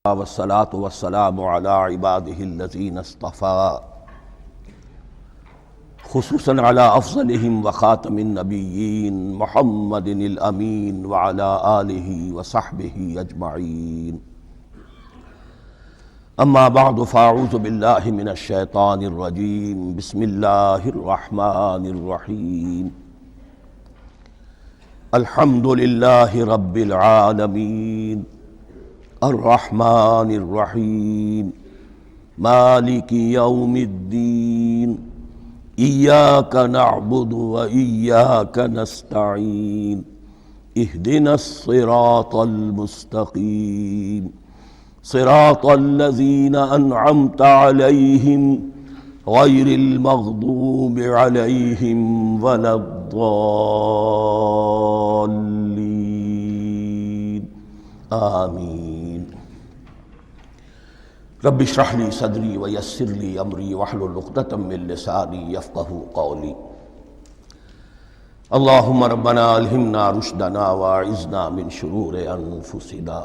والصلاة والسلام على عباده الذين اصطفى خصوصا على أفضلهم وخاتم النبيين محمد الأمين وعلى آله وصحبه أجمعين. أما بعد فأعوذ بالله من الشيطان الرجيم. بسم الله الرحمن الرحيم. الحمد لله رب العالمين الرحمن الرحيم مالك يوم الدين إياك نعبد وإياك نستعين اهدنا الصراط المستقيم صراط الذين أنعمت عليهم غير المغضوب عليهم ولا الضالين آمين. رب اشرح لي صدري ويسر لي امري واحلل عقدة من لساني يفقهوا قولي. اللهم ربنا الهمنا رشدنا واعذنا من شرور انفسنا.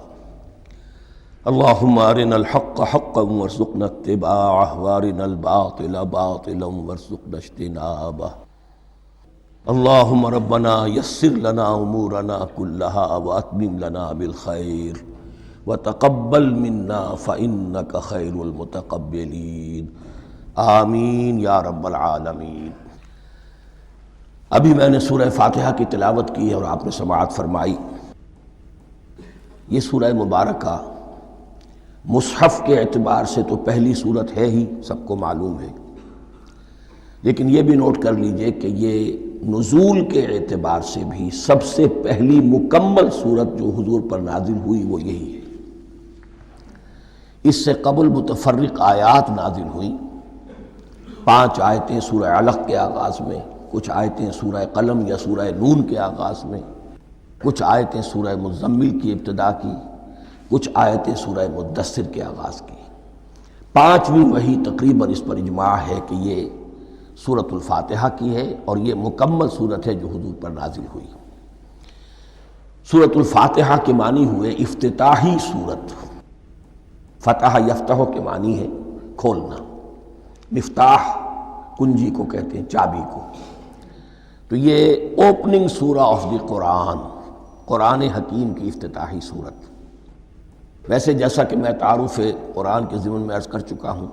اللهم ارنا الحق حقا وارزقنا اتباعه وارنا الباطل باطلا وارزقنا اجتنابه. اللهم ربنا يسر لنا امورنا كلها واتمم لنا بالخير وتقبل منا فإنك خير المتقبلين آمین یا رب العالمین. ابھی میں نے سورہ فاتحہ کی تلاوت کی ہے اور آپ نے سماعت فرمائی. یہ سورہ مبارکہ مصحف کے اعتبار سے تو پہلی سورت ہے ہی، سب کو معلوم ہے، لیکن یہ بھی نوٹ کر لیجئے کہ یہ نزول کے اعتبار سے بھی سب سے پہلی مکمل سورت جو حضور پر نازل ہوئی وہ یہی ہے. اس سے قبل متفرق آیات نازل ہوئیں، 5 آیتیں سورہ علق کے آغاز میں، کچھ آیتیں سورہ قلم یا سورہ نون کے آغاز میں، کچھ آیتیں سورہ مزمل کی ابتدا کی، کچھ آیتیں سورہ مدثر کے آغاز کی. 5ویں وحی تقریباً اس پر اجماع ہے کہ یہ سورۃ الفاتحہ کی ہے اور یہ مکمل سورت ہے جو حضور پر نازل ہوئی. سورۃ الفاتحہ کے معنی ہوئے افتتاحی سورت. فتح یفتح کے معنی ہے کھولنا، مفتاح کنجی کو کہتے ہیں، چابی کو. تو یہ اوپننگ سورہ آف دی قرآن، قرآن حکیم کی افتتاحی صورت. ویسے جیسا کہ میں تعارف قرآن کے ضمن میں عرض کر چکا ہوں،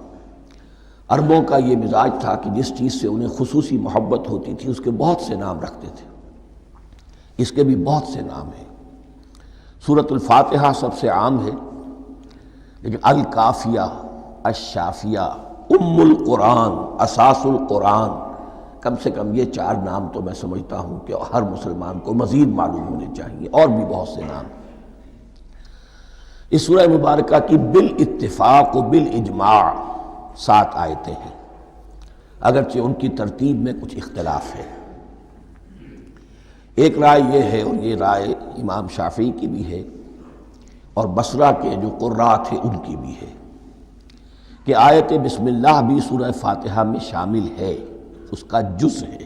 عربوں کا یہ مزاج تھا کہ جس چیز سے انہیں خصوصی محبت ہوتی تھی اس کے بہت سے نام رکھتے تھے. اس کے بھی بہت سے نام ہیں. سورۃ الفاتحہ سب سے عام ہے، لیکن الکافیہ، الشافیہ، ام القرآن، اساس القرآن، کم سے کم یہ 4 نام تو میں سمجھتا ہوں کہ ہر مسلمان کو مزید معلوم ہونے چاہیے، اور بھی بہت سے نام. اس سورہ مبارکہ کی بالاتفاق و بالاجماع 7 آیتیں ہیں، اگرچہ ان کی ترتیب میں کچھ اختلاف ہے. ایک رائے یہ ہے، اور یہ رائے امام شافعی کی بھی ہے اور بصرہ کے جو قراء تھے ان کی بھی ہے، کہ آیت بسم اللہ بھی سورہ فاتحہ میں شامل ہے، اس کا جز ہے.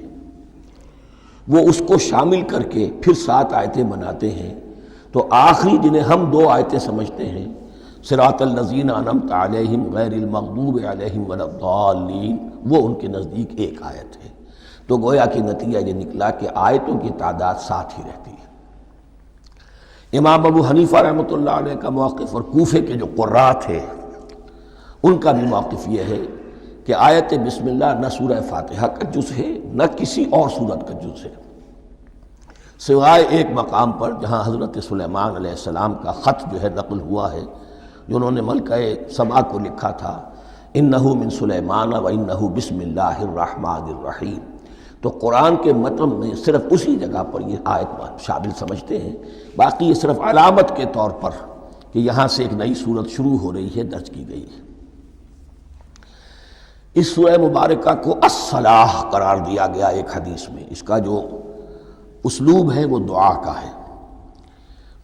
وہ اس کو شامل کر کے پھر 7 آیتیں بناتے ہیں. تو آخری جنہیں ہم 2 آیتیں سمجھتے ہیں، صراط الذین انعمت علیہم غیر المغضوب علیہم ولا الضالین، وہ ان کے نزدیک ایک آیت ہے. تو گویا کہ نتیجہ یہ نکلا کہ آیتوں کی تعداد 7 ہی رہتی ہے. امام ابو حنیفہ رحمۃ اللہ علیہ کا موقف اور کوفے کے جو قراء تھے ان کا بھی موقف یہ ہے کہ آیت بسم اللہ نہ سورہ فاتحہ کا جز ہے نہ کسی اور سورت کا جز ہے، سوائے ایک مقام پر جہاں حضرت سلیمان علیہ السلام کا خط جو ہے نقل ہوا ہے، جنہوں نے ملکہ سبا کو لکھا تھا، انہ من سلیمان و انہ بسم اللہ الرحمن الرحیم. تو قرآن کے متن میں صرف اسی جگہ پر یہ آیت شامل سمجھتے ہیں، باقی یہ صرف علامت کے طور پر کہ یہاں سے ایک نئی سورت شروع ہو رہی ہے درج کی گئی ہے. اس سورہ مبارکہ کو الصلاح قرار دیا گیا ایک حدیث میں. اس کا جو اسلوب ہے وہ دعا کا ہے،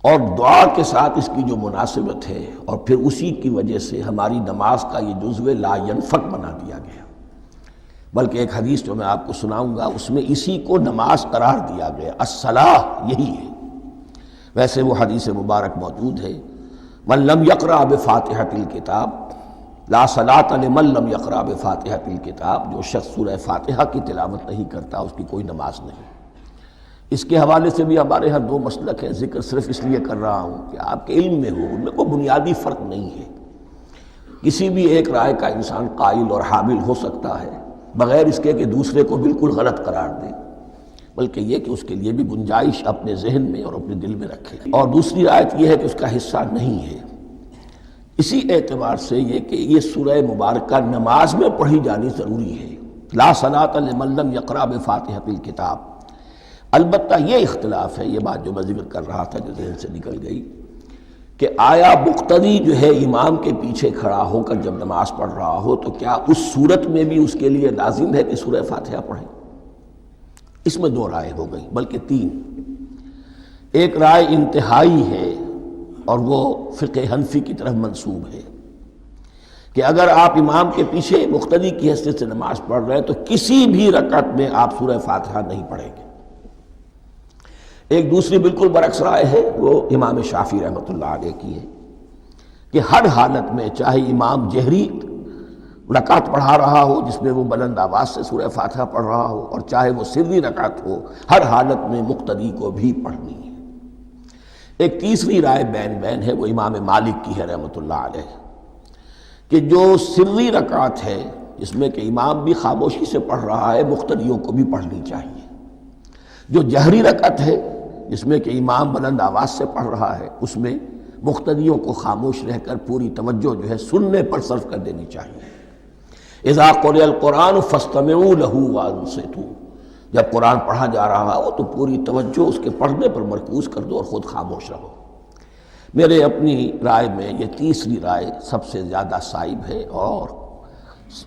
اور دعا کے ساتھ اس کی جو مناسبت ہے، اور پھر اسی کی وجہ سے ہماری نماز کا یہ جزو لا ینفک بنا دیا گیا. بلکہ ایک حدیث جو میں آپ کو سناؤں گا اس میں اسی کو نماز قرار دیا گیا، الصلاح یہی ہے. ویسے وہ حدیث مبارک موجود ہے، من لم یقرأ بفاتحۃ الکتاب لا صلاۃ لمن لم یقرأ بفاتحۃ الکتاب، جو شخص سورہ فاتحہ کی تلاوت نہیں کرتا اس کی کوئی نماز نہیں۔ اس کے حوالے سے بھی ہمارے ہاں دو مسلک ہیں، ذکر صرف اس لیے کر رہا ہوں کہ آپ کے علم میں ہو، ان میں کوئی بنیادی فرق نہیں ہے۔ کسی بھی ایک رائے کا انسان قائل اور حامل ہو سکتا ہے بغیر اس کے کہ دوسرے کو بالکل غلط قرار دے، بلکہ یہ کہ اس کے لیے بھی گنجائش اپنے ذہن میں اور اپنے دل میں رکھے۔ اور دوسری آیت یہ ہے کہ اس کا حصہ نہیں ہے۔ اسی اعتبار سے یہ کہ یہ سورہ مبارکہ نماز میں پڑھی جانی ضروری ہے، لا صلاۃ لمن لم یقرأ بفاتحۃ الکتاب۔ البتہ یہ اختلاف ہے، یہ بات جو میں ذکر کر رہا تھا جو ذہن سے نکل گئی، کہ آیا مقتدی جو ہے امام کے پیچھے کھڑا ہو کر جب نماز پڑھ رہا ہو تو کیا اس صورت میں بھی اس کے لیے لازم ہے کہ سورہ فاتحہ پڑھیں؟ اس میں دو رائے ہو گئی، بلکہ تین۔ ایک رائے انتہائی ہے اور وہ فقہ حنفی کی طرف منسوب ہے کہ اگر آپ امام کے پیچھے مقتدی کی حیثیت سے نماز پڑھ رہے ہیں تو کسی بھی رکعت میں آپ سورہ فاتحہ نہیں پڑھیں گے۔ ایک دوسری بالکل برعکس رائے ہے، وہ امام شافعی رحمۃ اللہ علیہ کی ہے کہ ہر حالت میں، چاہے امام جہری رکعت پڑھا رہا ہو جس میں وہ بلند آواز سے سورہ فاتحہ پڑھ رہا ہو، اور چاہے وہ سری رکعت ہو، ہر حالت میں مقتدی کو بھی پڑھنی ہے۔ ایک تیسری رائے بین بین ہے، وہ امام مالک کی ہے رحمۃ اللہ علیہ، کہ جو سری رکعت ہے جس میں کہ امام بھی خاموشی سے پڑھ رہا ہے، مقتدیوں کو بھی پڑھنی چاہیے۔ جو جہری رکعت ہے جس میں کہ امام بلند آواز سے پڑھ رہا ہے، اس میں مقتدیوں کو خاموش رہ کر پوری توجہ جو ہے سننے پر صرف کر دینی چاہیے۔ اذا قرئ القرآن فاستمعوا له وانصتوا، جب قرآن پڑھا جا رہا ہو تو پوری توجہ اس کے پڑھنے پر مرکوز کر دو اور خود خاموش رہو۔ میرے اپنی رائے میں یہ تیسری رائے سب سے زیادہ صائب ہے، اور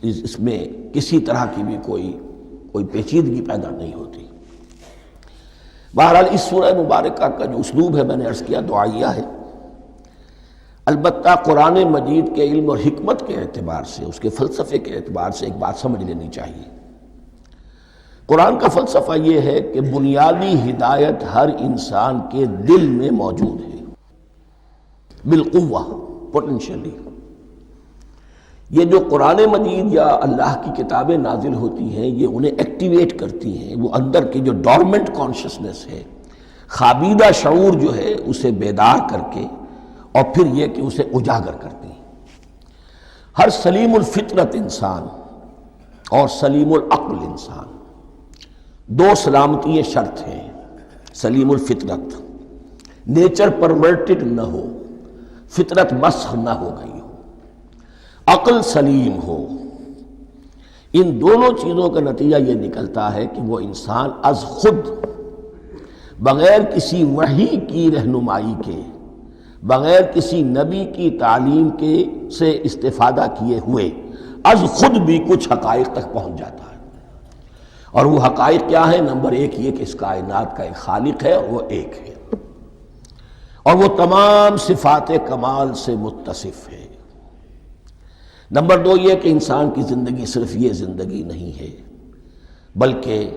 اس میں کسی طرح کی بھی کوئی پیچیدگی پیدا نہیں ہوتی۔ بہرحال اس سورہ مبارکہ کا جو اسلوب ہے، میں نے عرض کیا دعائیہ ہے۔ البتہ قرآن مجید کے علم اور حکمت کے اعتبار سے، اس کے فلسفے کے اعتبار سے ایک بات سمجھ لینی چاہیے۔ قرآن کا فلسفہ یہ ہے کہ بنیادی ہدایت ہر انسان کے دل میں موجود ہے، بالقوہ، پوٹینشلی۔ یہ جو قرآن مجید یا اللہ کی کتابیں نازل ہوتی ہیں، یہ انہیں ایکٹیویٹ کرتی ہیں، وہ اندر کی جو ڈورمنٹ کانشسنس ہے، خوابیدہ شعور جو ہے، اسے بیدار کر کے، اور پھر یہ کہ اسے اجاگر کرتی ہیں۔ ہر سلیم الفطرت انسان اور سلیم العقل انسان، دو سلامتی شرط ہیں۔ سلیم الفطرت، نیچر پرورٹڈ نہ ہو، فطرت مسخ نہ ہو گئی ہو، عقل سلیم ہو۔ ان دونوں چیزوں کا نتیجہ یہ نکلتا ہے کہ وہ انسان از خود، بغیر کسی وحی کی رہنمائی کے، بغیر کسی نبی کی تعلیم کے سے استفادہ کیے ہوئے، از خود بھی کچھ حقائق تک پہنچ جاتا ہے۔ اور وہ حقائق کیا ہیں؟ نمبر ایک یہ کہ اس کائنات کا ایک خالق ہے اور وہ ایک ہے، اور وہ تمام صفات کمال سے متصف ہے۔ نمبر دو یہ کہ انسان کی زندگی صرف یہ زندگی نہیں ہے، بلکہ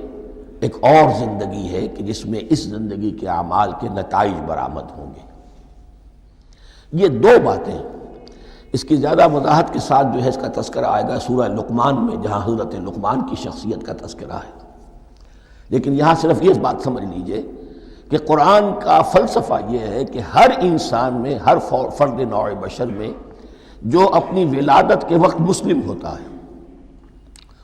ایک اور زندگی ہے کہ جس میں اس زندگی کے اعمال کے نتائج برآمد ہوں گے۔ یہ دو باتیں، اس کی زیادہ وضاحت کے ساتھ جو ہے اس کا تذکرہ آئے گا سورہ لقمان میں، جہاں حضرت لقمان کی شخصیت کا تذکرہ ہے۔ لیکن یہاں صرف یہ بات سمجھ لیجئے کہ قرآن کا فلسفہ یہ ہے کہ ہر انسان میں، ہر فرد نوع بشر میں، جو اپنی ولادت کے وقت مسلم ہوتا ہے،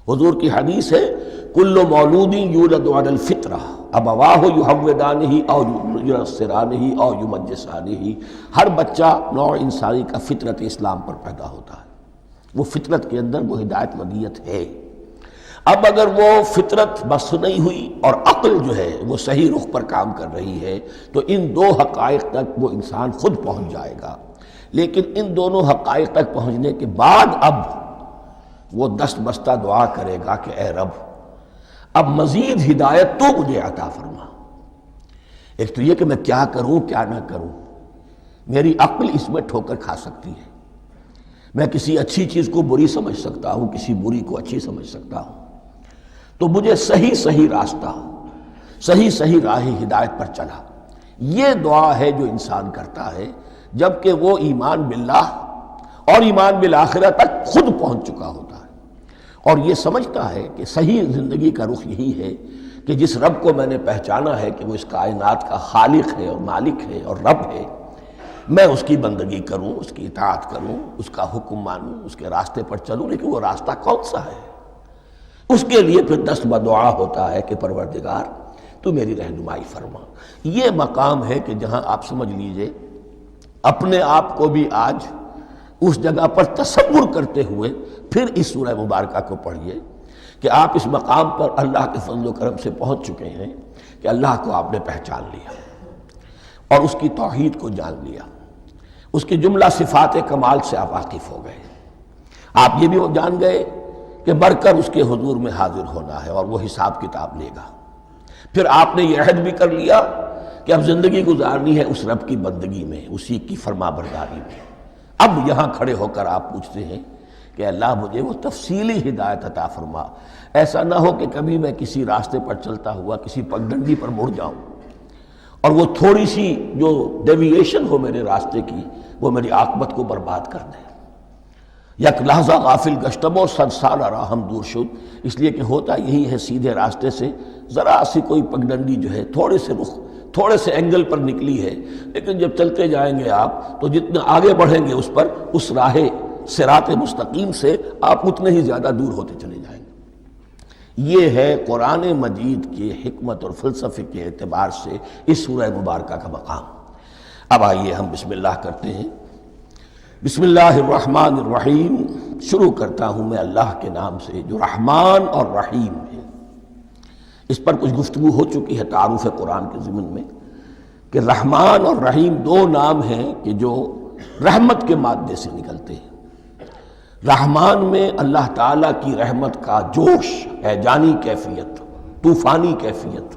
حضور کی حدیث ہے کل مولود یولد علی الفطرہ ابواہ یحودانہ او ینصرانہ او یمجسانہ، ہر بچہ نوع انسانی کا فطرت اسلام پر پیدا ہوتا ہے، وہ فطرت کے اندر وہ ہدایت ودیت ہے۔ اب اگر وہ فطرت بس نہیں ہوئی اور عقل جو ہے وہ صحیح رخ پر کام کر رہی ہے تو ان دو حقائق تک وہ انسان خود پہنچ جائے گا۔ لیکن ان دونوں حقائق تک پہنچنے کے بعد اب وہ دست بستہ دعا کرے گا کہ اے رب، اب مزید ہدایت تو مجھے عطا فرما۔ ایک تو یہ کہ میں کیا کروں کیا نہ کروں، میری عقل اس میں ٹھوکر کھا سکتی ہے، میں کسی اچھی چیز کو بری سمجھ سکتا ہوں، کسی بری کو اچھی سمجھ سکتا ہوں، تو مجھے صحیح راستہ، صحیح راہ ہدایت پر چلا۔ یہ دعا ہے جو انسان کرتا ہے جبکہ وہ ایمان باللہ اور ایمان بالآخرہ تک خود پہنچ چکا ہوتا ہے اور یہ سمجھتا ہے کہ صحیح زندگی کا رخ یہی ہے کہ جس رب کو میں نے پہچانا ہے کہ وہ اس کائنات کا خالق ہے اور مالک ہے اور رب ہے، میں اس کی بندگی کروں، اس کی اطاعت کروں، اس کا حکم مانوں، اس کے راستے پر چلوں۔ لیکن وہ راستہ کون سا ہے؟ اس کے لیے پھر دست بدعا ہوتا ہے کہ پروردگار تو میری رہنمائی فرما۔ یہ مقام ہے کہ جہاں آپ سمجھ لیجئے اپنے آپ کو بھی آج اس جگہ پر تصور کرتے ہوئے پھر اس سورہ مبارکہ کو پڑھیے کہ آپ اس مقام پر اللہ کے فضل و کرم سے پہنچ چکے ہیں کہ اللہ کو آپ نے پہچان لیا اور اس کی توحید کو جان لیا، اس کی جملہ صفات کمال سے آپ واقف ہو گئے۔ آپ یہ بھی جان گئے کہ بڑھ کر اس کے حضور میں حاضر ہونا ہے اور وہ حساب کتاب لے گا۔ پھر آپ نے یہ عہد بھی کر لیا کہ اب زندگی گزارنی ہے اس رب کی بندگی میں، اسی کی فرما برداری میں۔ اب یہاں کھڑے ہو کر آپ پوچھتے ہیں کہ اللہ مجھے وہ تفصیلی ہدایت عطا فرما، ایسا نہ ہو کہ کبھی میں کسی راستے پر چلتا ہوا کسی پگڈنڈی پر مڑ جاؤں اور وہ تھوڑی سی جو ڈیوییشن ہو میرے راستے کی وہ میری عاقبت کو برباد کر دے۔ یک لحظہ غافل گشتم اور صد سال راہم دور شد، اس لیے کہ ہوتا یہی ہے سیدھے راستے سے ذرا سی کوئی پگڈنڈی جو ہے تھوڑے سے اینگل پر نکلی ہے، لیکن جب چلتے جائیں گے آپ تو جتنا آگے بڑھیں گے اس پر اس راہ صراط مستقیم سے آپ اتنے ہی زیادہ دور ہوتے چلے جائیں گے۔ یہ ہے قرآن مجید کی حکمت اور فلسفے کے اعتبار سے اس سورہ مبارکہ کا مقام۔ اب آئیے ہم بسم اللہ کرتے ہیں۔ بسم اللہ الرحمن الرحیم، شروع کرتا ہوں میں اللہ کے نام سے جو رحمان اور رحیم ہے۔ اس پر کچھ گفتگو ہو چکی ہے تعارف قرآن کے ضمن میں کہ رحمان اور رحیم دو نام ہیں کہ جو رحمت کے مادے سے نکلتے ہیں۔ رحمان میں اللہ تعالیٰ کی رحمت کا جوش ہے، جانی کیفیت، طوفانی کیفیت،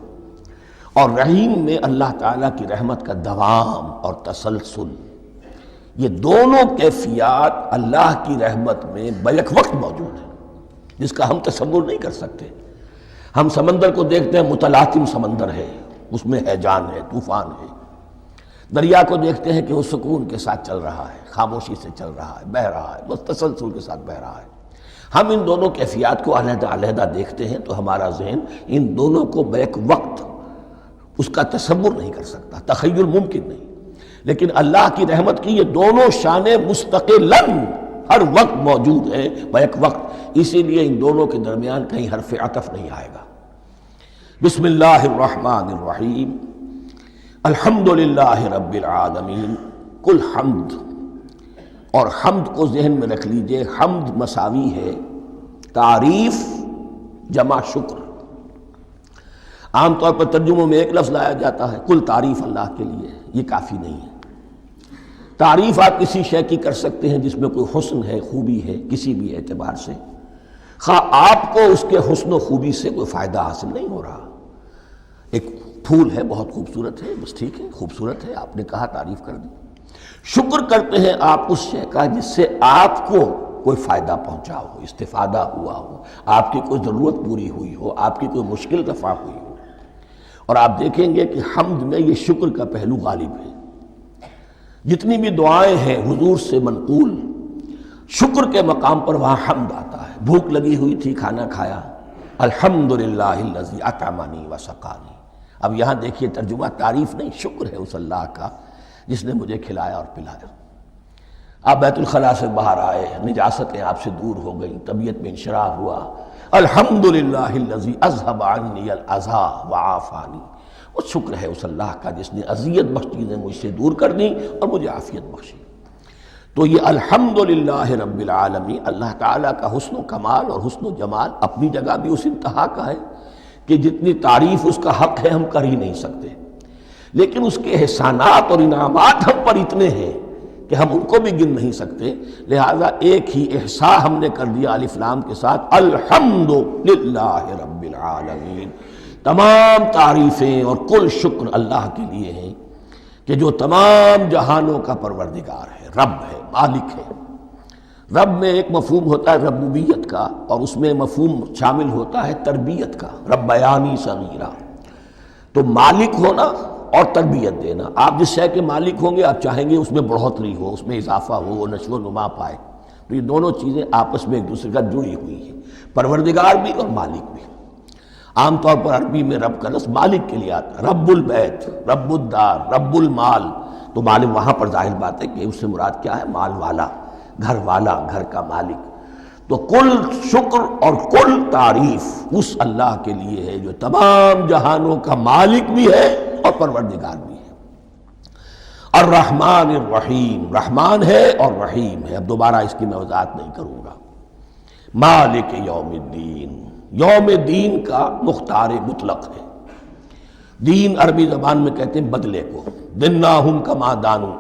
اور رحیم میں اللہ تعالیٰ کی رحمت کا دوام اور تسلسل۔ یہ دونوں کیفیات اللہ کی رحمت میں بیک وقت موجود ہیں، جس کا ہم تصور نہیں کر سکتے۔ ہم سمندر کو دیکھتے ہیں، متلاطم سمندر ہے، اس میں ہیجان ہے، طوفان ہے۔ دریا کو دیکھتے ہیں کہ وہ سکون کے ساتھ چل رہا ہے، خاموشی سے چل رہا ہے، بہہ رہا ہے، بس تسلسل کے ساتھ بہہ رہا ہے۔ ہم ان دونوں کیفیات کو علیحدہ علیحدہ دیکھتے ہیں تو ہمارا ذہن ان دونوں کو بیک وقت اس کا تصور نہیں کر سکتا، تخیل ممکن نہیں۔ لیکن اللہ کی رحمت کی یہ دونوں شانیں مستقلاً ہر وقت موجود ہیں بیک وقت، اسی لیے ان دونوں کے درمیان کہیں حرف عطف نہیں آئے گا۔ بسم اللہ الرحمن الرحیم، الحمدللہ رب العالمین۔ کل حمد، اور حمد کو ذہن میں رکھ لیجئے، حمد مساوی ہے تعریف جمع شکر۔ عام طور پر ترجموں میں ایک لفظ لایا جاتا ہے، کل تعریف اللہ کے لیے، یہ کافی نہیں ہے۔ تعریف آپ کسی شے کی کر سکتے ہیں جس میں کوئی حسن ہے، خوبی ہے، کسی بھی اعتبار سے، خواہ آپ کو اس کے حسن و خوبی سے کوئی فائدہ حاصل نہیں ہو رہا۔ ایک پھول ہے، بہت خوبصورت ہے، بس ٹھیک ہے، خوبصورت ہے، آپ نے کہا، تعریف کر دی۔ شکر کرتے ہیں آپ اس شے کا جس سے آپ کو کوئی فائدہ پہنچا ہو، استفادہ ہوا ہو، آپ کی کوئی ضرورت پوری ہوئی ہو، آپ کی کوئی مشکل رفع ہوئی ہو۔ اور آپ دیکھیں گے کہ حمد میں یہ شکر کا پہلو غالب ہے۔ جتنی بھی دعائیں ہیں حضور سے منقول، شکر کے مقام پر وہاں حمد آتا ہے۔ بھوک لگی ہوئی تھی، کھانا کھایا، الحمدللہ الذی اطعمنی وسقانی۔ اب یہاں دیکھیے ترجمہ تعریف نہیں، شکر ہے اس اللہ کا جس نے مجھے کھلایا اور پلایا۔ آپ بیت الخلاء سے باہر آئے، نجاستیں آپ سے دور ہو گئیں، طبیعت میں انشراح ہوا، الحمدللہ الذی اذھب عنی الاذی وعافانی۔ وہ شکر ہے اس اللہ کا جس نے اذیت بخش چیزیں مجھ سے دور کر دیں اور مجھے عافیت بخشی۔ تو یہ الحمدللہ رب العالمین، اللہ تعالیٰ کا حسن و کمال اور حسن و جمال اپنی جگہ بھی اس انتہا کا ہے کہ جتنی تعریف اس کا حق ہے ہم کر ہی نہیں سکتے، لیکن اس کے احسانات اور انعامات ہم پر اتنے ہیں کہ ہم ان کو بھی گن نہیں سکتے۔ لہذا ایک ہی احصاء ہم نے کر دیا الف لام کے ساتھ، الحمدللہ رب العالمین۔ تمام تعریفیں اور کل شکر اللہ کے لیے ہیں کہ جو تمام جہانوں کا پروردگار ہے، رب ہے، مالک ہے۔ رب میں ایک مفہوم ہوتا ہے ربوبیت کا، اور اس میں مفہوم شامل ہوتا ہے تربیت کا، ربیانی صغیرہ۔ تو مالک ہونا اور تربیت دینا۔ آپ جس شے کے مالک ہوں گے آپ چاہیں گے اس میں بڑھوتری ہو، اس میں اضافہ ہو، وہ نشو و نما پائے۔ تو یہ دونوں چیزیں آپس میں ایک دوسرے کا جڑی ہوئی ہیں، پروردگار بھی اور مالک بھی۔ عام طور پر عربی میں رب کا لفظ مالک کے لیے آتا ہے، رب البیت، رب الدار، رب المال، تو مالک وہاں پر ظاہر بات ہے کہ اس سے مراد کیا ہے؟ مال والا، گھر والا، گھر کا مالک۔ تو کل شکر اور کل تعریف اس اللہ کے لیے ہے جو تمام جہانوں کا مالک بھی ہے اور پروردگار بھی ہے۔ الرحمن الرحیم، رحمان ہے اور رحیم ہے۔ اب دوبارہ اس کی میں وضاحت نہیں کروں گا۔ مالک یوم الدین، یوم دین کا مختار مطلق ہے۔ دین عربی زبان میں کہتے ہیں بدلے کو، دناہم کما دانو،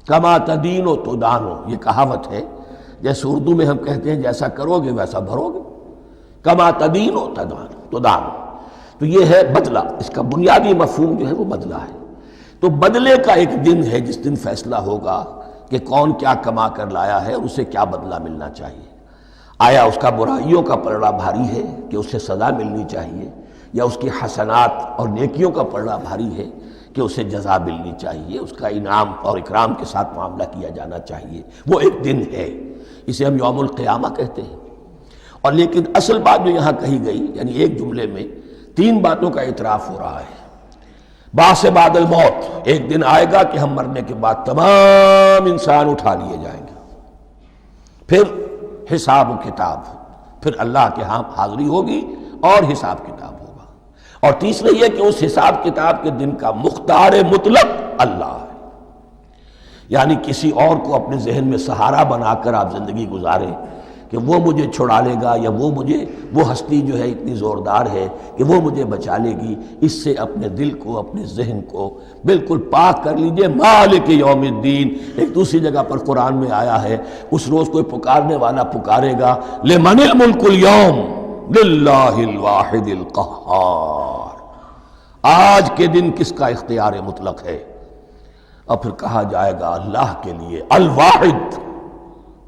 کما تدینو تو دانو، یہ کہاوت ہے۔ جیسے اردو میں ہم کہتے ہیں جیسا کرو گے ویسا بھرو گے، کما تدینو تو دانو، تو یہ ہے بدلہ۔ اس کا بنیادی مفہوم جو ہے وہ بدلہ ہے۔ تو بدلے کا ایک دن ہے جس دن فیصلہ ہوگا کہ کون کیا کما کر لایا ہے اور اسے کیا بدلہ ملنا چاہیے۔ آیا اس کا برائیوں کا پلڑا بھاری ہے کہ اسے سزا ملنی چاہیے، یا اس کی حسنات اور نیکیوں کا پلڑا بھاری ہے کہ اسے جزا ملنی چاہیے، اس کا انعام اور اکرام کے ساتھ معاملہ کیا جانا چاہیے۔ وہ ایک دن ہے، اسے ہم یوم القیامہ کہتے ہیں۔ اور لیکن اصل بات جو یہاں کہی گئی، یعنی ایک جملے میں 3 باتوں کا اعتراف ہو رہا ہے۔ بعث بعد الموت، ایک دن آئے گا کہ ہم مرنے کے بعد تمام انسان اٹھا لیے جائیں گے، پھر حساب و کتاب، پھر اللہ کے ہاں حاضری ہوگی اور حساب کتاب ہوگا۔ اور تیسرے یہ کہ اس حساب کتاب کے دن کا مختار مطلق اللہ ہے، یعنی کسی اور کو اپنے ذہن میں سہارا بنا کر آپ زندگی گزاریں کہ وہ مجھے چھڑا لے گا، یا وہ ہستی جو ہے اتنی زوردار ہے کہ وہ مجھے بچا لے گی، اس سے اپنے دل کو، اپنے ذہن کو بالکل پاک کر لیجئے۔ مالک یوم الدین، ایک دوسری جگہ پر قرآن میں آیا ہے، اس روز کوئی پکارنے والا پکارے گا لمن الملک اليوم للہ الواحد القہار، آج کے دن کس کا اختیار مطلق ہے؟ اور پھر کہا جائے گا اللہ کے لیے، الواحد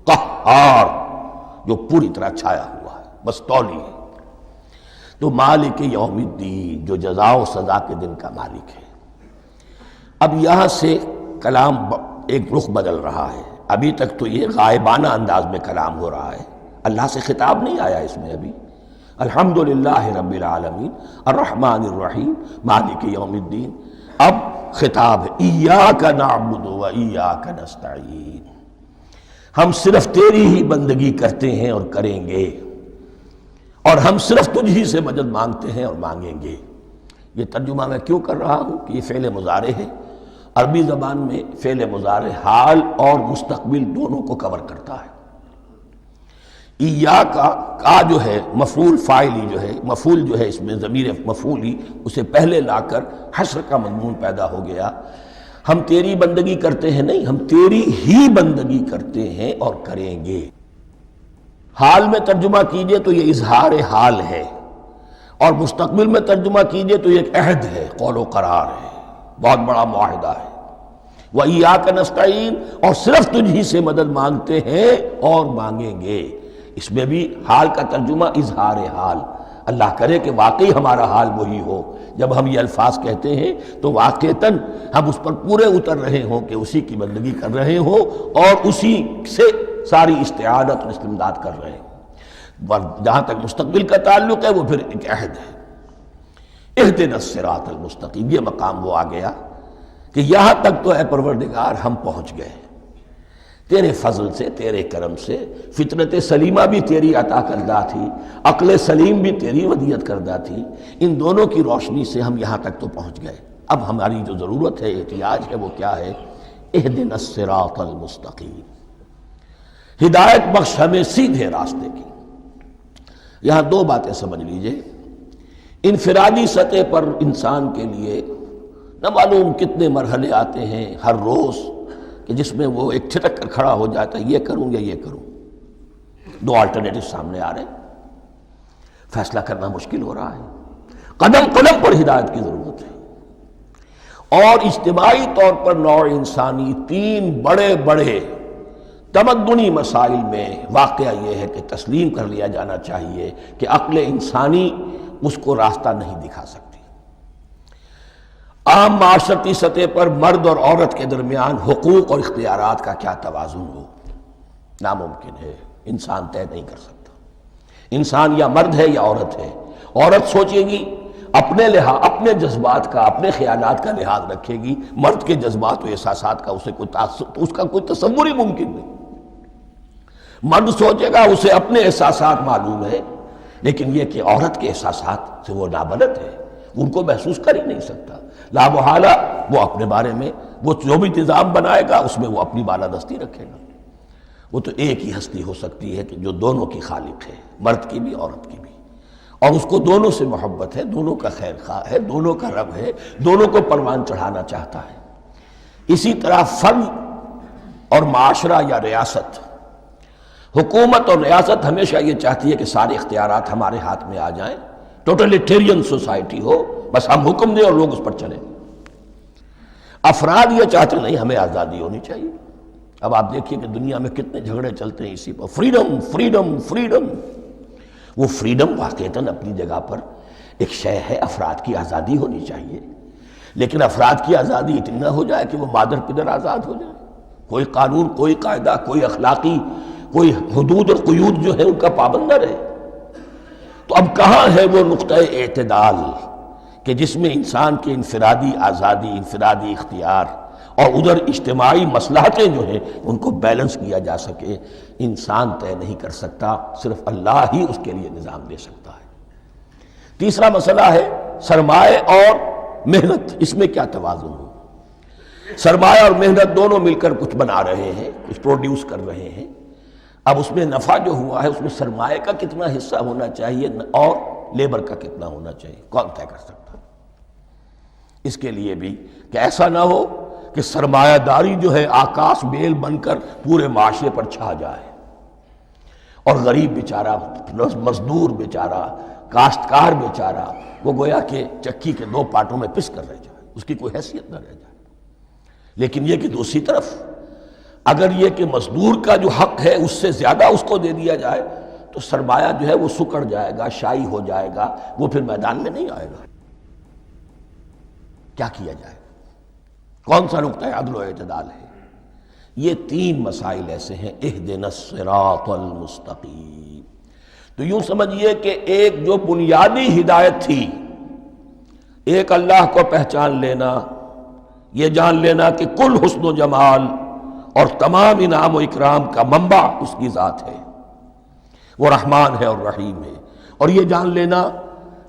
قہار، جو پوری طرح چھایا ہوا ہے، مستولی ہے۔ تو مالک یوم الدین، جو جزا و سزا کے دن کا مالک ہے۔ اب یہاں سے کلام ایک رخ بدل رہا ہے۔ ابھی تک تو یہ غائبانہ انداز میں کلام ہو رہا ہے، اللہ سے خطاب نہیں آیا اس میں ابھی۔ الحمدللہ رب العالمین الرحمن الرحیم مالک یوم الدین، اب خطاب ہے ایاک نعبد و ایاک نستعین، ہم صرف تیری ہی بندگی کرتے ہیں اور کریں گے، اور ہم صرف تجھ ہی سے مدد مانگتے ہیں اور مانگیں گے۔ یہ ترجمہ میں کیوں کر رہا ہوں کہ یہ فعل مضارع ہے۔ عربی زبان میں فعل مضارع حال اور مستقبل دونوں کو کور کرتا ہے۔ ایاک کا جو ہے مفعول فاعلی جو ہے، مفعول جو ہے اس میں ضمیر مفعولی، اسے پہلے لا کر حشر کا مضمون پیدا ہو گیا۔ ہم تیری بندگی کرتے ہیں نہیں، ہم تیری ہی بندگی کرتے ہیں اور کریں گے۔ حال میں ترجمہ کیجئے تو یہ اظہار حال ہے، اور مستقبل میں ترجمہ کیجئے تو یہ ایک عہد ہے، قول و قرار ہے، بہت بڑا معاہدہ ہے۔ وَإِيَّاكَ نَسْتَعِينُ، اور صرف تجھ ہی سے مدد مانگتے ہیں اور مانگیں گے۔ اس میں بھی حال کا ترجمہ اظہار حال، اللہ کرے کہ واقعی ہمارا حال وہی ہو، جب ہم یہ الفاظ کہتے ہیں تو واقعتاً ہم اس پر پورے اتر رہے ہوں کہ اسی کی بندگی کر رہے ہوں اور اسی سے ساری استعانت اور استمداد کر رہے ہیں۔ جہاں تک مستقبل کا تعلق ہے وہ پھر ایک عہد ہے، اہدنا الصراط المستقیم، یہ مقام وہ آ گیا کہ یہاں تک تو اے پروردگار ہم پہنچ گئے، تیرے فضل سے، تیرے کرم سے۔ فطرت سلیمہ بھی تیری عطا کردہ تھی، عقل سلیم بھی تیری ودیعت کردہ تھی، ان دونوں کی روشنی سے ہم یہاں تک تو پہنچ گئے۔ اب ہماری جو ضرورت ہے، احتیاج ہے، وہ کیا ہے؟ اہدنا الصراط المستقیم، ہدایت بخش ہمیں سیدھے راستے کی۔ یہاں 2 باتیں سمجھ لیجئے۔ انفرادی سطح پر انسان کے لیے نہ معلوم کتنے مرحلے آتے ہیں ہر روز کہ جس میں وہ ایک چھٹک کر کھڑا ہو جاتا ہے، یہ کروں یا یہ کروں، 2 آلٹرنیٹو سامنے آ رہے ہیں، فیصلہ کرنا مشکل ہو رہا ہے۔ قدم قدم پر ہدایت کی ضرورت ہے۔ اور اجتماعی طور پر نوع انسانی 3 بڑے بڑے تمدنی مسائل میں واقعہ یہ ہے کہ تسلیم کر لیا جانا چاہیے کہ عقل انسانی اس کو راستہ نہیں دکھا سکتی۔ عام معاشرتی سطح پر مرد اور عورت کے درمیان حقوق اور اختیارات کا کیا توازن ہو، ناممکن ہے، انسان طے نہیں کر سکتا۔ انسان یا مرد ہے یا عورت ہے۔ عورت سوچے گی اپنے اپنے جذبات کا، اپنے خیالات کا لحاظ رکھے گی، مرد کے جذبات و احساسات کا اس کا کوئی تصور ہی ممکن نہیں۔ مرد سوچے گا اسے اپنے احساسات معلوم ہے، لیکن یہ کہ عورت کے احساسات سے وہ نابلد ہے، ان کو محسوس کر ہی نہیں سکتا۔ لا محالہ وہ اپنے بارے میں وہ جو بھی نظام بنائے گا اس میں وہ اپنی بالادستی رکھے گا۔ وہ تو ایک ہی ہستی ہو سکتی ہے کہ جو دونوں کی خالق ہے، مرد کی بھی عورت کی بھی، اور اس کو دونوں سے محبت ہے، دونوں کا خیر خواہ ہے، دونوں کا رب ہے، دونوں کو پروان چڑھانا چاہتا ہے۔ اسی طرح فرد اور معاشرہ یا ریاست، حکومت اور ریاست ہمیشہ یہ چاہتی ہے کہ سارے اختیارات ہمارے ہاتھ میں آ جائیں، ٹوٹلیٹیرین سوسائٹی ہو، بس ہم حکم دیں اور لوگ اس پر چلیں۔ افراد یہ چاہتے نہیں، ہمیں آزادی ہونی چاہیے۔ اب آپ دیکھیے کہ دنیا میں کتنے جھگڑے چلتے ہیں اسی پر، فریڈم فریڈم فریڈم۔ وہ فریڈم واقعتاً اپنی جگہ پر ایک شے ہے، افراد کی آزادی ہونی چاہیے، لیکن افراد کی آزادی اتنی نہ ہو جائے کہ وہ مادر پدر آزاد ہو جائے، کوئی قانون، کوئی قاعدہ، کوئی اخلاقی کوئی حدود اور قیود جو ہے ان کا پابند نہ رہے۔ تو اب کہاں ہے وہ نقطہ اعتدال کہ جس میں انسان کے انفرادی آزادی، انفرادی اختیار اور ادھر اجتماعی مصلحتیں جو ہیں ان کو بیلنس کیا جا سکے؟ انسان طے نہیں کر سکتا، صرف اللہ ہی اس کے لیے نظام دے سکتا ہے۔ تیسرا مسئلہ ہے سرمایہ اور محنت، اس میں کیا توازن ہو؟ سرمایہ اور محنت دونوں مل کر کچھ بنا رہے ہیں، کچھ پروڈیوس کر رہے ہیں۔ اب اس میں نفع جو ہوا ہے اس میں سرمایہ کا کتنا حصہ ہونا چاہیے اور لیبر کا کتنا ہونا چاہیے، کون طے کر سکتا؟ اس کے لیے بھی کہ ایسا نہ ہو کہ سرمایہ داری جو ہے آکاش بیل بن کر پورے معاشرے پر چھا جائے، اور غریب بیچارہ، مزدور بیچارہ، کاشتکار بیچارہ وہ گویا کہ چکی کے دو پارٹوں میں پس کر رہ جائے، اس کی کوئی حیثیت نہ رہ جائے۔ لیکن یہ کہ دوسری طرف اگر یہ کہ مزدور کا جو حق ہے اس سے زیادہ اس کو دے دیا جائے تو سرمایہ جو ہے وہ سکڑ جائے گا، شائی ہو جائے گا، وہ پھر میدان میں نہیں آئے گا۔ کیا کیا جائے؟ کون سا نقطہ عدل و اعتدال ہے؟ یہ تین مسائل ایسے ہیں، اہدنا الصراط المستقیم۔ تو یوں سمجھیے کہ ایک جو بنیادی ہدایت تھی، ایک اللہ کو پہچان لینا، یہ جان لینا کہ کل حسن و جمال اور تمام انعام و اکرام کا منبع اس کی ذات ہے، وہ رحمان ہے اور رحیم ہے، اور یہ جان لینا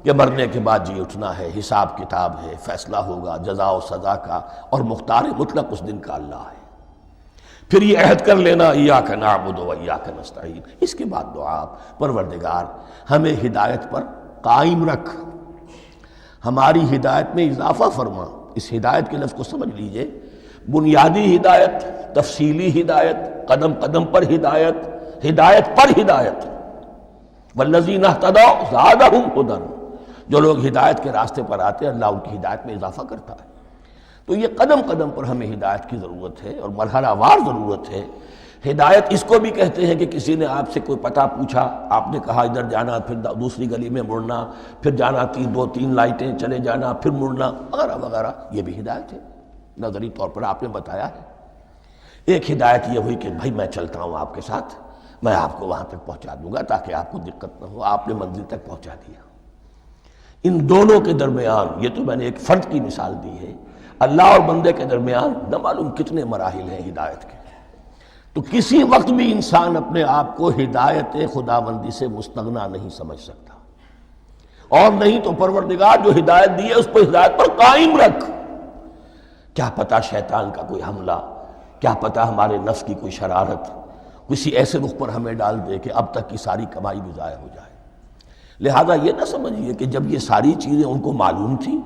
کہ مرنے کے بعد جی اٹھنا ہے، حساب کتاب ہے، فیصلہ ہوگا جزا و سزا کا، اور مختار مطلق اس دن کا اللہ ہے۔ پھر یہ عہد کر لینا ایاک نعبد و ایاک نستعین۔ اس کے بعد دعا، پروردگار ہمیں ہدایت پر قائم رکھ، ہماری ہدایت میں اضافہ فرما۔ اس ہدایت کے لفظ کو سمجھ لیجئے، بنیادی ہدایت، تفصیلی ہدایت، قدم قدم پر ہدایت، ہدایت پر ہدایت۔ والذین اہتدوا زادہم ھدی، جو لوگ ہدایت کے راستے پر آتے ہیں اللہ ان کی ہدایت میں اضافہ کرتا ہے۔ تو یہ قدم قدم پر ہمیں ہدایت کی ضرورت ہے اور مرحلہ وار ضرورت ہے۔ ہدایت اس کو بھی کہتے ہیں کہ کسی نے آپ سے کوئی پتہ پوچھا، آپ نے کہا ادھر جانا، پھر دوسری گلی میں مڑنا، پھر جانا دو تین لائٹیں چلے جانا، پھر مڑنا، وغیرہ وغیرہ، یہ بھی ہدایت ہے، نظری طور پر آپ نے بتایا ہے۔ ایک ہدایت یہ ہوئی کہ بھائی میں چلتا ہوں آپ کے ساتھ، میں آپ کو وہاں تک پہنچا دوں گا تاکہ آپ کو دقت نہ ہو، آپ نے منزل تک پہنچا دیا۔ ان دونوں کے درمیان، یہ تو میں نے ایک فرد کی مثال دی ہے، اللہ اور بندے کے درمیان نہ معلوم کتنے مراحل ہیں ہدایت کے۔ تو کسی وقت بھی انسان اپنے آپ کو ہدایت خداوندی سے مستغنا نہیں سمجھ سکتا، اور نہیں تو پروردگار جو ہدایت دی ہے اس پر ہدایت پر قائم رکھ۔ کیا پتہ شیطان کا کوئی حملہ، کیا پتہ ہمارے نفس کی کوئی شرارت کسی ایسے رخ پر ہمیں ڈال دے کہ اب تک کی ساری کمائی بھی ضائع ہو جائے۔ لہذا یہ نہ سمجھیے کہ جب یہ ساری چیزیں ان کو معلوم تھیں،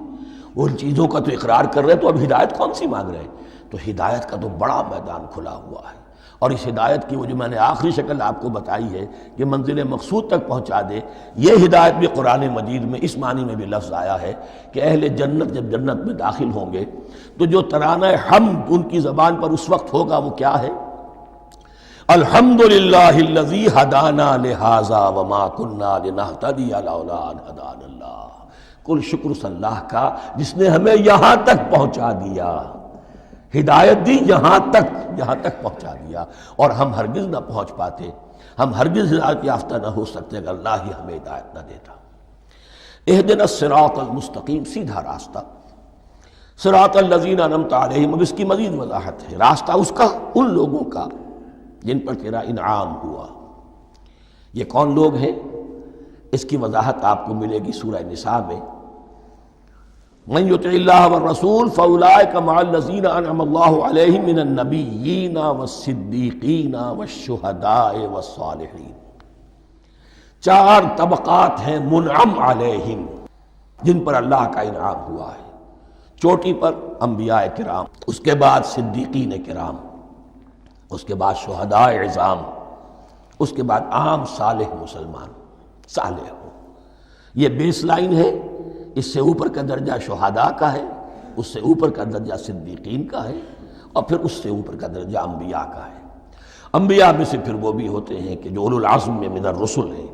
ان چیزوں کا تو اقرار کر رہے تو اب ہدایت کون سی مانگ رہے ہیں؟ تو ہدایت کا تو بڑا میدان کھلا ہوا ہے، اور اس ہدایت کی وہ جو میں نے آخری شکل آپ کو بتائی ہے کہ منزل مقصود تک پہنچا دے، یہ ہدایت بھی قرآن مجید میں اس معنی میں بھی لفظ آیا ہے کہ اہل جنت جب جنت میں داخل ہوں گے تو جو ترانہ حمد ان کی زبان پر اس وقت ہوگا وہ کیا ہے؟ الحمدللہ الذی ہدانا لہذا وما کننا لنہتدی لولا ان ہدانا اللہ۔ کل شکر صلی اللہ کا جس نے ہمیں یہاں تک پہنچا دیا، ہدایت دی یہاں تک پہنچا دیا، اور ہم ہرگز نہ پہنچ پاتے، ہم ہرگز ہدایت یافتہ نہ ہو سکتے اگر اللہ ہی ہمیں ہدایت نہ دیتا۔ اہدنا الصراط المستقیم، سیدھا راستہ، صراط الذین انعمت علیہم، اب اس کی مزید وضاحت ہے، راستہ اس کا ان لوگوں کا جن پر تیرا انعام ہوا۔ یہ کون لوگ ہیں؟ اس کی وضاحت آپ کو ملے گی سورہ نساء میں، من یطع اللہ والرسول فاولئک مع الذین انعم اللہ علیہم من النبیین والصدیقین والشہداء والصالحین۔ چار طبقات ہیں منعم علیہم جن پر اللہ کا انعام ہوا ہے۔ چوٹی پر انبیاء کرام، اس کے بعد صدیقین کرام، اس کے بعد شہداء عظام، اس کے بعد عام صالح مسلمان، صالح ہو۔ یہ بیس لائن ہے، اس سے اوپر کا درجہ شہداء کا ہے، اس سے اوپر کا درجہ صدیقین کا ہے، اور پھر اس سے اوپر کا درجہ انبیاء کا ہے۔ انبیاء میں سے پھر وہ بھی ہوتے ہیں کہ جو اولو العزم میں من الرسل ہیں،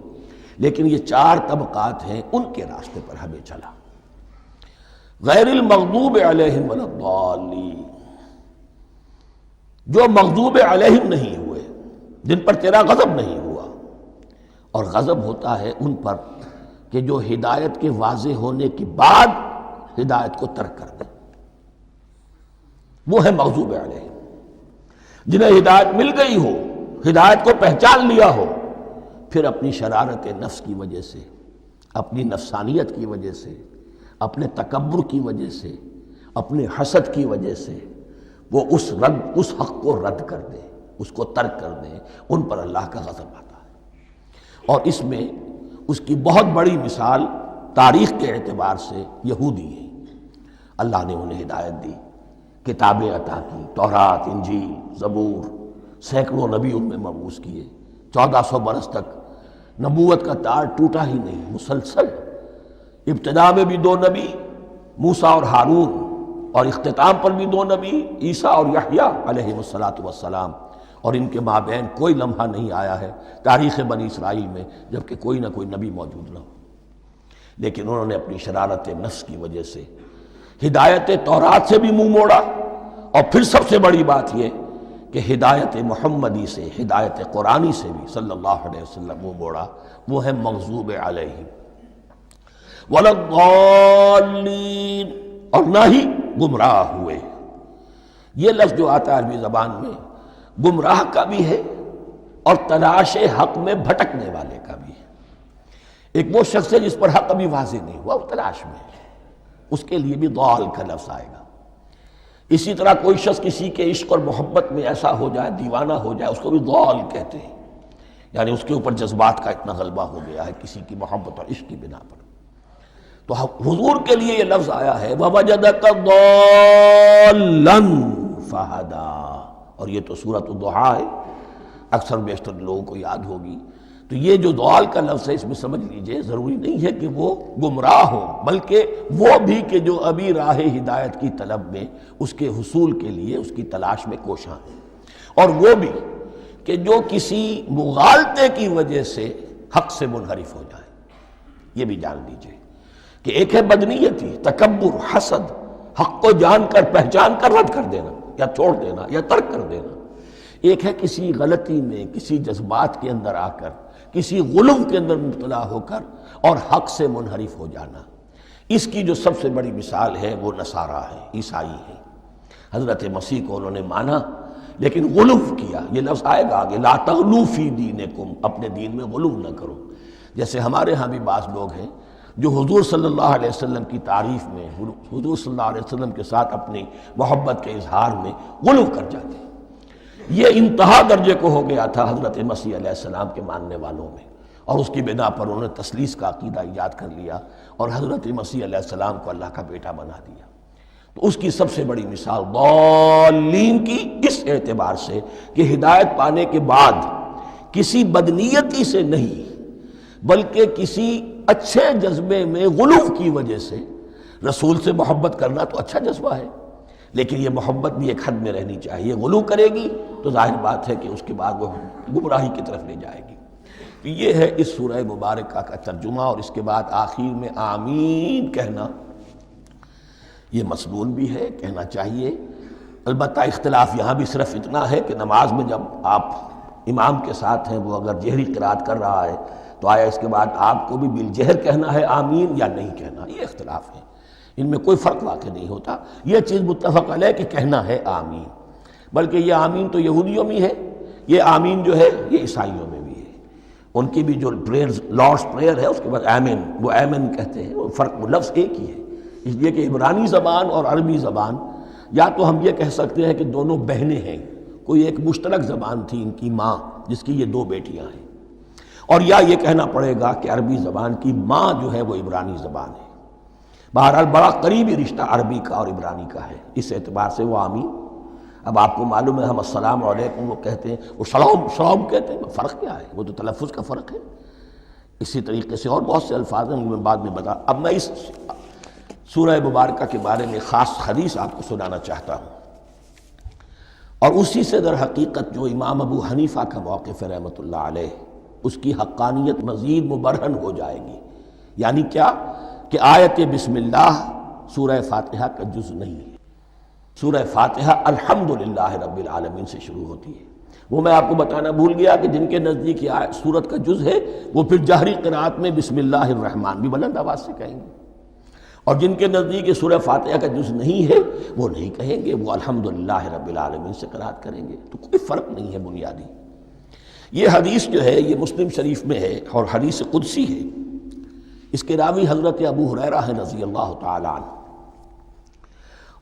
لیکن یہ چار طبقات ہیں، ان کے راستے پر ہمیں چلا۔ غیر المغضوب علیہم ولا الضالین، جو مغضوب علیہم نہیں ہوئے، جن پر تیرا غضب نہیں ہوا، اور غضب ہوتا ہے ان پر کہ جو ہدایت کے واضح ہونے کے بعد ہدایت کو ترک کر دیں، وہ ہے مغضوب علیہم۔ جنہیں ہدایت مل گئی ہو، ہدایت کو پہچان لیا ہو، پھر اپنی شرارت نفس کی وجہ سے، اپنی نفسانیت کی وجہ سے، اپنے تکبر کی وجہ سے، اپنے حسد کی وجہ سے وہ اس حق کو رد کر دیں، اس کو ترک کر دیں، ان پر اللہ کا غضب آتا ہے۔ اور اس میں اس کی بہت بڑی مثال تاریخ کے اعتبار سے یہودی ہیں۔ اللہ نے انہیں ہدایت دی، کتابیں عطا کی، تورات، انجیل، زبور، سینکڑوں نبی ان میں مبعوث کیے، 1400 برس تک نبوت کا تار ٹوٹا ہی نہیں، مسلسل۔ ابتدا میں بھی 2 نبی، موسیٰ اور ہارون، اور اختتام پر بھی 2 نبی، عیسیٰ اور یحییٰ علیہ السلام، اور ان کے مابین کوئی لمحہ نہیں آیا ہے تاریخ بنی اسرائیل میں جبکہ کوئی نہ کوئی نبی موجود نہ ہو۔ لیکن انہوں نے اپنی شرارت نفس کی وجہ سے ہدایت تورات سے بھی منہ موڑا، اور پھر سب سے بڑی بات یہ کہ ہدایت محمدی سے، ہدایت قرآنی سے بھی صلی اللہ علیہ وسلم منہ موڑا، وہ ہے مغضوب علیہم ولا الضالین، اور نہ ہی گمراہ ہوئے۔ یہ لفظ جو آتا ہے عربی زبان میں، گمراہ کا بھی ہے اور تلاش حق میں بھٹکنے والے کا بھی ہے۔ ایک وہ شخص ہے جس پر حق ابھی واضح نہیں ہوا، وہ تلاش میں ہے، اس کے لیے بھی ضال کا لفظ آئے گا۔ اسی طرح کوئی شخص کسی کے عشق اور محبت میں ایسا ہو جائے، دیوانہ ہو جائے، اس کو بھی ضال کہتے ہیں، یعنی اس کے اوپر جذبات کا اتنا غلبہ ہو گیا ہے کسی کی محبت اور عشق کی بنا پر۔ تو حضور کے لیے یہ لفظ آیا ہے وَوَجَدَكَ ضَالًّا فَهَدَىٰ، اور یہ تو سورۃ الضحیٰ ہے، اکثر بیشتر لوگوں کو یاد ہوگی۔ تو یہ جو ضال کا لفظ ہے، اس میں سمجھ لیجئے ضروری نہیں ہے کہ وہ گمراہ ہو، بلکہ وہ بھی کہ جو ابھی راہ ہدایت کی طلب میں، اس کے حصول کے لیے اس کی تلاش میں کوشاں ہیں، اور وہ بھی کہ جو کسی مغالطے کی وجہ سے حق سے منحرف ہو جائے۔ یہ بھی جان لیجئے کہ ایک ہے بدنیتی، تکبر، حسد، حق کو جان کر پہچان کر رد کر دینا یا چھوڑ دینا یا ترک کر دینا۔ ایک ہے کسی غلطی میں، کسی جذبات کے اندر آ کر، کسی غلو کے اندر مبتلا ہو کر اور حق سے منحرف ہو جانا۔ اس کی جو سب سے بڑی مثال ہے وہ نصارہ ہے، عیسائی ہے۔ حضرت مسیح کو انہوں نے مانا لیکن غلو کیا۔ یہ لفظ آئے گا آگے، لا تغلو فی دینکم، اپنے دین میں غلو نہ کرو۔ جیسے ہمارے ہاں بھی بعض لوگ ہیں جو حضور صلی اللہ علیہ وسلم کی تعریف میں، حضور صلی اللہ علیہ وسلم کے ساتھ اپنی محبت کے اظہار میں غلو کر جاتے ہیں۔ یہ انتہا درجے کو ہو گیا تھا حضرت مسیح علیہ السلام کے ماننے والوں میں، اور اس کی بنا پر انہوں نے تثلیث کا عقیدہ ایجاد کر لیا اور حضرت مسیح علیہ السلام کو اللہ کا بیٹا بنا دیا۔ تو اس کی سب سے بڑی مثال ضالین کی اس اعتبار سے کہ ہدایت پانے کے بعد کسی بدنیتی سے نہیں بلکہ کسی اچھے جذبے میں غلو کی وجہ سے، رسول سے محبت کرنا تو اچھا جذبہ ہے، لیکن یہ محبت بھی ایک حد میں رہنی چاہیے۔ غلو کرے گی تو ظاہر بات ہے کہ اس کے بعد وہ گمراہی کی طرف لے جائے گی۔ تو یہ ہے اس سورہ مبارکہ کا ترجمہ، اور اس کے بعد آخر میں آمین کہنا یہ مسنون بھی ہے، کہنا چاہیے۔ البتہ اختلاف یہاں بھی صرف اتنا ہے کہ نماز میں جب آپ امام کے ساتھ ہیں، وہ اگر جہری قرات کر رہا ہے تو آیا اس کے بعد آپ کو بھی بالجہر کہنا ہے آمین یا نہیں کہنا، یہ اختلاف ہے، ان میں کوئی فرق واقع نہیں ہوتا۔ یہ چیز متفق علیہ کہ کہنا ہے آمین، بلکہ یہ آمین تو یہودیوں میں ہے، یہ آمین جو ہے یہ عیسائیوں میں بھی ہے۔ ان کی بھی جو لارڈس پریئر ہے اس کے بعد آمین، وہ آمین کہتے ہیں، وہ فرق، وہ لفظ ایک ہی ہے، اس لیے کہ عبرانی زبان اور عربی زبان، یا تو ہم یہ کہہ سکتے ہیں کہ دونوں بہنیں ہیں، کوئی ایک مشترک زبان تھی ان کی ماں جس کی یہ دو بیٹیاں ہیں، اور یا یہ کہنا پڑے گا کہ عربی زبان کی ماں جو ہے وہ عبرانی زبان ہے۔ بہرحال بڑا قریبی رشتہ عربی کا اور عبرانی کا ہے، اس اعتبار سے وہ آمین۔ اب آپ کو معلوم ہے ہم السلام علیکم وہ کہتے ہیں، وہ سلام کہتے ہیں، فرق کیا ہے؟ وہ تو تلفظ کا فرق ہے۔ اسی طریقے سے اور بہت سے الفاظ ہیں، میں بعد میں بتا۔ اب میں اس سورہ مبارکہ کے بارے میں خاص حدیث آپ کو سنانا چاہتا ہوں، اور اسی سے در حقیقت جو امام ابو حنیفہ کا موقف ہے رحمۃ اللہ علیہ، اس کی حقانیت مزید مبرہن ہو جائے گی۔ یعنی کیا کہ آیت بسم اللہ سورہ فاتحہ کا جز نہیں ہے، سورہ فاتحہ الحمدللہ رب العالمین سے شروع ہوتی ہے۔ وہ میں آپ کو بتانا بھول گیا کہ جن کے نزدیک یہ سورت کا جز ہے وہ پھر جہری قرات میں بسم اللہ الرحمن بھی بلند آواز سے کہیں گے، اور جن کے نزدیک یہ سورہ فاتحہ کا جز نہیں ہے وہ نہیں کہیں گے، وہ الحمدللہ رب العالمین سے قرات کریں گے۔ تو کوئی فرق نہیں ہے بنیادی۔ یہ حدیث جو ہے یہ مسلم شریف میں ہے اور حدیث قدسی ہے، اس کے راوی حضرت ابو ہریرہ ہیں رضی اللہ تعالی عنہ،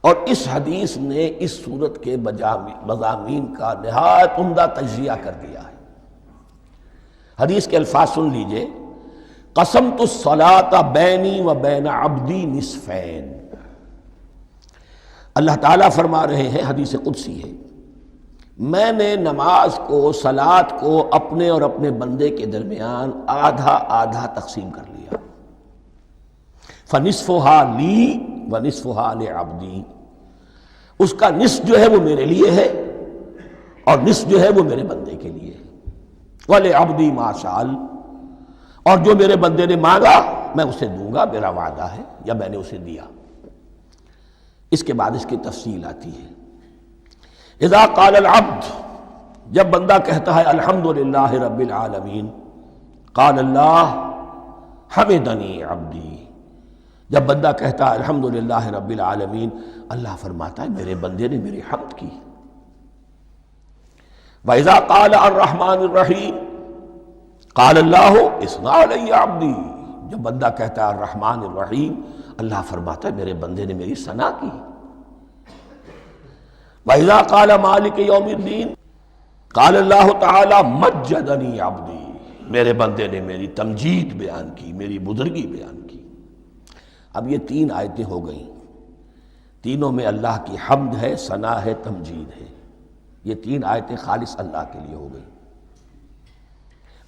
اور اس حدیث نے اس سورت کے مضامین کا نہایت عمدہ تجزیہ کر دیا ہے۔ حدیث کے الفاظ سن لیجئے، قسمت الصلاۃ بینی و بین عبدی نصفین۔ اللہ تعالیٰ فرما رہے ہیں، حدیث قدسی ہے، میں نے نماز کو، صلاۃ کو اپنے اور اپنے بندے کے درمیان آدھا آدھا تقسیم کر لیا، فنصفها لی ونصفها لعبدی، اس کا نصف جو ہے وہ میرے لیے ہے اور نصف جو ہے وہ میرے بندے کے لیے ہے، وَلِعَبْدِي مَا سَأَلَ، اور جو میرے بندے نے مانگا میں اسے دوں گا، میرا وعدہ ہے یا میں نے اسے دیا۔ اس کے بعد اس کی تفصیل آتی ہے، اذا قال العبد، جب بندہ کہتا ہے الحمدللہ رب العالمین، قال اللہ حمدنی عبدی، جب بندہ کہتا ہے الحمدللہ رب العالمین، اللہ فرماتا ہے میرے بندے نے میری حمد کی۔ وَإِذَا قَالَ الرَّحْمَٰنِ الرَّحِيمِ قَالَ اللَّهُ اثْنَىٰ عَلَيَّ عَبْدِي، جب بندہ کہتا ہے الرحمن الرحیم، اللہ فرماتا ہے میرے بندے نے میری ثنا کی۔ وَإِذَا قَالَ مَالِكِ يَوْمِ الدِّينِ قَالَ اللَّهُ تَعَالَىٰ مَجَّدَنِي عَبْدِي، میرے بندے نے میری تمجید بیان کی، میری بزرگی بیان کی۔ اب یہ تین آیتیں ہو گئیں، تینوں میں اللہ کی حمد ہے، ثنا ہے، تمجید ہے، یہ تین آیتیں خالص اللہ کے لیے ہو گئیں۔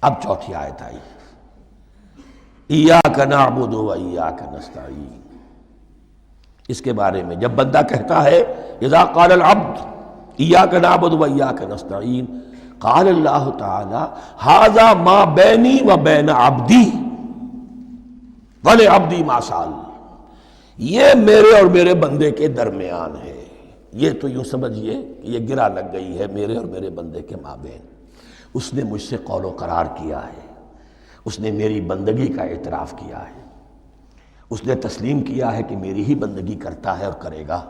اب چوتھی آیت آئی، ایاک نعبد و ایاک نستعین، اس کے بارے میں جب بندہ کہتا ہے اذا قال العبد ایاک نعبد و ایاک نستعین، قال اللہ تعالی ھذا ما بینی و بین عبدی ولعبدی ما سأل، یہ میرے اور میرے بندے کے درمیان ہے۔ یہ تو یوں سمجھئے کہ یہ گرہ لگ گئی ہے میرے اور میرے بندے کے مابین، اس نے مجھ سے قول و قرار کیا ہے، اس نے میری بندگی کا اعتراف کیا ہے، اس نے تسلیم کیا ہے کہ میری ہی بندگی کرتا ہے اور کرے گا،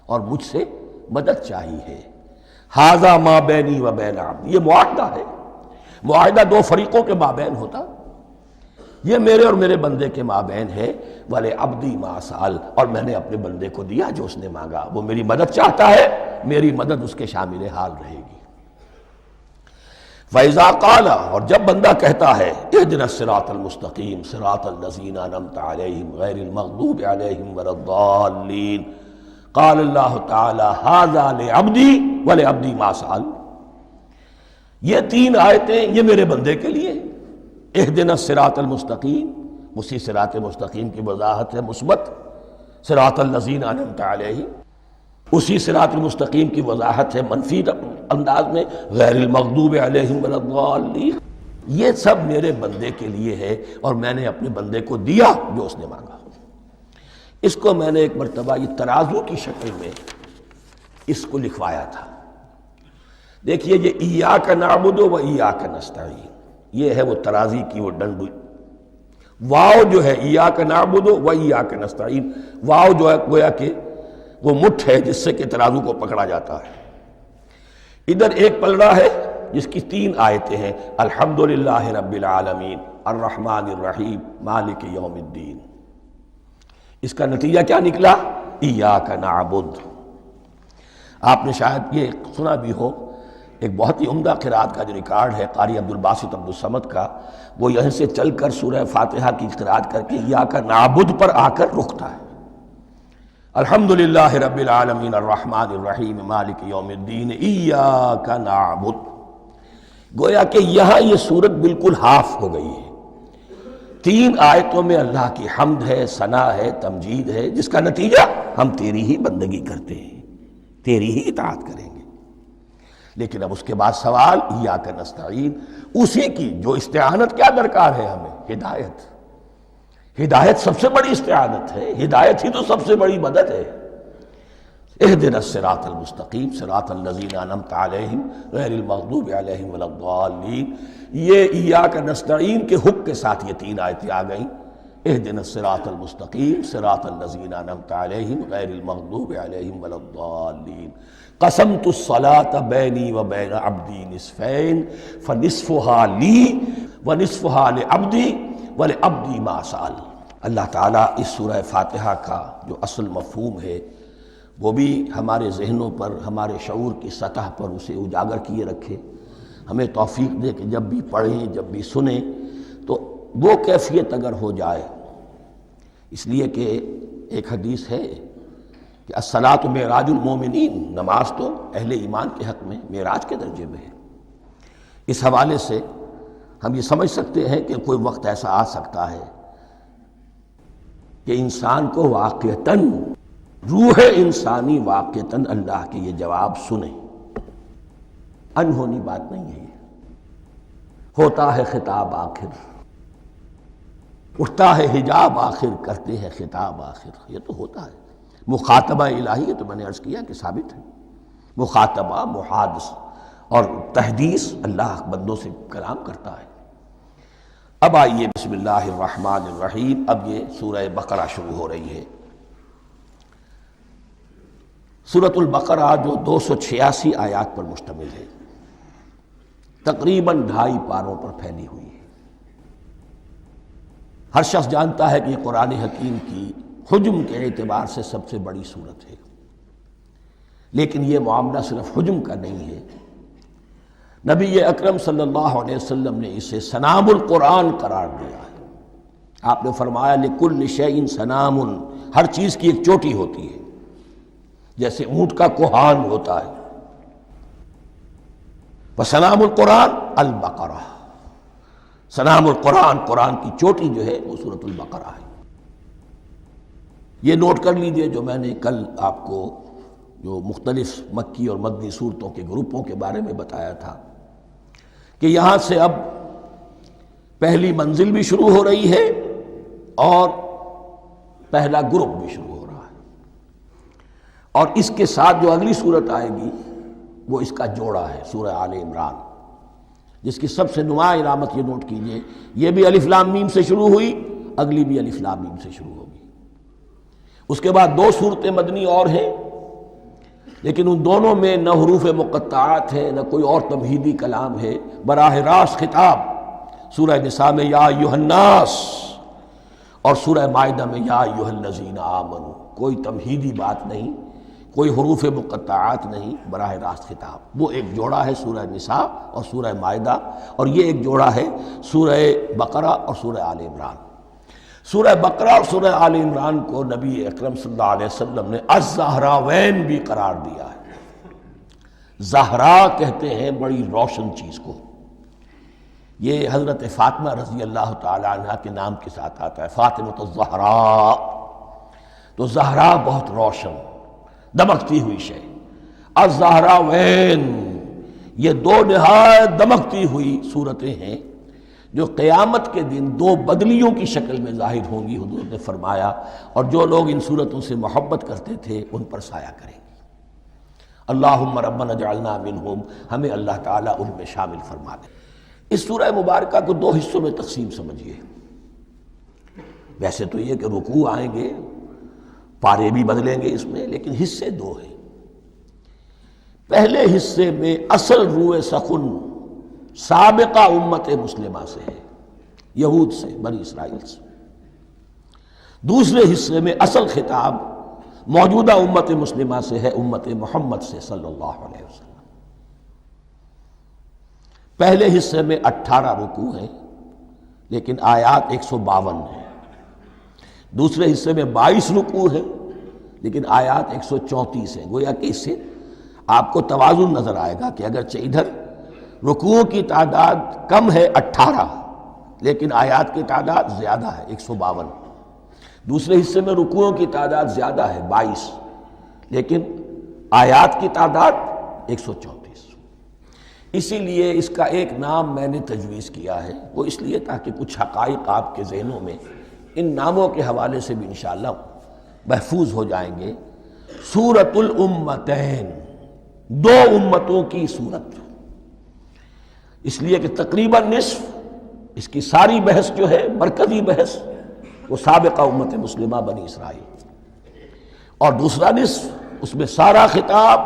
اور مجھ سے مدد چاہیے ہے۔ ھذا ما بینی و بین عبدی، یہ معاہدہ ہے، معاہدہ دو فریقوں کے مابین ہوتا، یہ میرے اور میرے بندے کے مابین ہے۔ وَلِعَبْدِي مَا سَأَلَ، اور میں نے اپنے بندے کو دیا جو اس نے مانگا، وہ میری مدد چاہتا ہے، میری مدد اس کے شامل حال رہے گی۔ فَإِذَا قَالَ، اور جب بندہ کہتا ہے اهْدِنَا الصِّرَاطَ الْمُسْتَقِيمَ صِرَاطَ الَّذِينَ أَنْعَمْتَ عَلَيْهِمْ غَيْرِ الْمَغْضُوبِ عَلَيْهِمْ وَلَا الضَّالِّينَ، قَالَ اللَّهُ تَعَالَى هَذَا لِعَبْدِي وَلِعَبْدِي مَا سَأَلَ، یہ تین آیتیں یہ میرے بندے کے لیے، اهْدِنَا الصِّرَاطَ الْمُسْتَقِيمَ، اسی صراط مستقیم کی وضاحت ہے مثبت، صراط الذین انعمت علیہم، اسی صراط مستقیم کی وضاحت ہے منفی انداز میں، غیر المغضوب علیہم ولا الضالین۔ یہ سب میرے بندے کے لیے ہے اور میں نے اپنے بندے کو دیا جو اس نے مانگا۔ اس کو میں نے ایک مرتبہ یہ ترازو کی شکل میں اس کو لکھوایا تھا۔ دیکھیے یہ ایاک نعبد و ایاک نستعین، یہ ہے وہ ترازی کی وہ ڈنڈ، واو جو ہے ایاک نعبد و ایاک نستعین، واو جو ہے گویا کہ وہ مٹھ ہے جس سے کہ ترازو کو پکڑا جاتا ہے۔ ادھر ایک پلڑا ہے جس کی 3 آیتیں ہیں، الحمدللہ رب العالمین الرحمن الرحیم مالک یوم الدین۔ اس کا نتیجہ کیا نکلا؟ ایاک نعبد۔ آپ نے شاید یہ سنا بھی ہو، ایک بہت ہی عمدہ قرات کا جو ریکارڈ ہے قاری عبدالباسط عبدالصمد کا، وہ یہیں سے چل کر سورہ فاتحہ کی قرات کر کے ایاک نعبد پر آ کر رکتا ہے۔ الحمدللہ رب العالمین الرحمن الرحیم مالک یوم الدین ایاک نعبد۔ گویا کہ یہاں یہ صورت بالکل ہاف ہو گئی ہے۔ 3 آیتوں میں اللہ کی حمد ہے، ثنا ہے، تمجید ہے، جس کا نتیجہ ہم تیری ہی بندگی کرتے ہیں، تیری ہی اطاعت کریں گے۔ لیکن اب اس کے بعد سوال ایاک نستعین، اسی کی جو استعانت کیا درکار ہے ہمیں؟ ہدایت۔ ہدایت سب سے بڑی استعانت ہے، ہدایت ہی تو سب سے بڑی مدد ہے۔ اہدنا الصراط المستقیم صراط الذین انعمت علیہم غیر المغضوب علیہم ولا الضالین۔ یہ ایاک نستعین کے حق کے ساتھ یہ 3 آیتیں آ گئیں، اہدنا الصراط المستقیم صراط الذین انعمت علیہم غیر المغضوب علیہم ولا الضالین۔ قسمت الصلاۃ بینی و بین عبدی نصفین فنصفها لی ونصفها لعبدی ولعبدی ما سأل۔ اللہ تعالیٰ اس سورہ فاتحہ کا جو اصل مفہوم ہے وہ بھی ہمارے ذہنوں پر، ہمارے شعور کی سطح پر اسے اجاگر کیے رکھے، ہمیں توفیق دے کہ جب بھی پڑھیں، جب بھی سنیں تو وہ کیفیت اگر ہو جائے۔ اس لیے کہ ایک حدیث ہے کہ الصلاۃ معراج المومنین، نماز تو اہل ایمان کے حق میں معراج کے درجے میں ہے۔ اس حوالے سے ہم یہ سمجھ سکتے ہیں کہ کوئی وقت ایسا آ سکتا ہے کہ انسان کو واقعتاً، روح انسانی واقعتاً اللہ کے یہ جواب سنے۔ انہونی بات نہیں ہے یہ، ہوتا ہے خطاب آخر، اٹھتا ہے حجاب آخر، کرتے ہیں خطاب آخر، یہ تو ہوتا ہے۔ مخاطبہ الہی، یہ تو میں نے عرض کیا کہ ثابت ہے، مخاطبہ، محادث اور تحدیث، اللہ بندوں سے کلام کرتا ہے۔ اب آئیے بسم اللہ الرحمن الرحیم، اب یہ سورہ بقرہ شروع ہو رہی ہے۔ سورۃ البقرہ جو 286 آیات پر مشتمل ہے، تقریباً 2.5 پاروں پر پھیلی ہوئی ہے۔ ہر شخص جانتا ہے کہ یہ قرآن حکیم کی حجم کے اعتبار سے سب سے بڑی سورت ہے، لیکن یہ معاملہ صرف حجم کا نہیں ہے۔ نبی اکرم صلی اللہ علیہ وسلم نے اسے سنام القرآن قرار دیا ہے۔ آپ نے فرمایا لکل شیء سنام، ہر چیز کی ایک چوٹی ہوتی ہے، جیسے اونٹ کا کوہان ہوتا ہے۔ وسنام القرآن البقرہ، سنام القرآن، قرآن کی چوٹی جو ہے وہ سورۃ البقرہ ہے۔ یہ نوٹ کر لیجئے جو میں نے کل آپ کو جو مختلف مکی اور مدنی صورتوں کے گروپوں کے بارے میں بتایا تھا کہ یہاں سے اب پہلی منزل بھی شروع ہو رہی ہے اور پہلا گروپ بھی شروع ہو رہا ہے، اور اس کے ساتھ جو اگلی صورت آئے گی وہ اس کا جوڑا ہے، سورہ آل عمران، جس کی سب سے نمایاں علامت یہ نوٹ کیجئے، یہ بھی الف لام میم سے شروع ہوئی، اگلی بھی الف لام میم سے شروع ہوگی۔ اس کے بعد 2 صورتیں مدنی اور ہیں، لیکن ان دونوں میں نہ حروف مقطعات ہے، نہ کوئی اور تمہیدی کلام ہے، براہ راست خطاب سورہ نساء میں یا ایھا الناس اور سورہ مائدہ میں یا ایھا الذین آمنوا، کوئی تمہیدی بات نہیں، کوئی حروف مقطعات نہیں، براہ راست خطاب۔ وہ ایک جوڑا ہے سورہ نساء اور سورہ مائدہ، اور یہ ایک جوڑا ہے سورہ بقرہ اور سورہ آل عمران۔ سورہ بقرہ اور سورہ آل عمران کو نبی اکرم صلی اللہ علیہ وسلم نے الزہراوین بھی قرار دیا ہے۔ زہرا کہتے ہیں بڑی روشن چیز کو، یہ حضرت فاطمہ رضی اللہ تعالی عنہ کے نام کے ساتھ آتا ہے، فاطمۃ الزہراء، تو زہرا بہت روشن، دمکتی ہوئی شے۔ الزہراوین، یہ 2 نہایت دمکتی ہوئی صورتیں ہیں جو قیامت کے دن دو بدلیوں کی شکل میں ظاہر ہوں گی، حضور نے فرمایا، اور جو لوگ ان صورتوں سے محبت کرتے تھے ان پر سایہ کریں گی۔ اللہم ربنا اجعلنا منہم، ہمیں اللہ تعالیٰ ان میں شامل فرما دے۔ اس سورہ مبارکہ کو دو حصوں میں تقسیم سمجھیے۔ ویسے تو یہ کہ رکوع آئیں گے، پارے بھی بدلیں گے اس میں، لیکن حصے دو ہیں۔ پہلے حصے میں اصل روح سخن سابقہ امت مسلمہ سے ہے، یہود سے، بنی اسرائیل سے۔ دوسرے حصے میں اصل خطاب موجودہ امت مسلمہ سے ہے، امت محمد سے صلی اللہ علیہ وسلم۔ پہلے حصے میں 18 رکوع ہیں لیکن آیات 152 ہیں۔ دوسرے حصے میں 22 رکوع ہیں لیکن آیات 134 ہیں۔ گویا کہ اس سے آپ کو توازن نظر آئے گا کہ اگرچہ ادھر رکوعوں کی تعداد کم ہے 18 لیکن آیات کی تعداد زیادہ ہے 152۔ دوسرے حصے میں رکوعوں کی تعداد زیادہ ہے 22 لیکن آیات کی تعداد 134۔ اسی لیے اس کا ایک نام میں نے تجویز کیا ہے، وہ اس لیے تاکہ کچھ حقائق آپ کے ذہنوں میں ان ناموں کے حوالے سے بھی انشاءاللہ محفوظ ہو جائیں گے۔ سورۃ الامتین، دو امتوں کی صورت، اس لیے کہ تقریباً نصف اس کی ساری بحث جو ہے، مرکزی بحث، وہ سابقہ امت مسلمہ بنی اسرائیل، اور دوسرا نصف اس میں سارا خطاب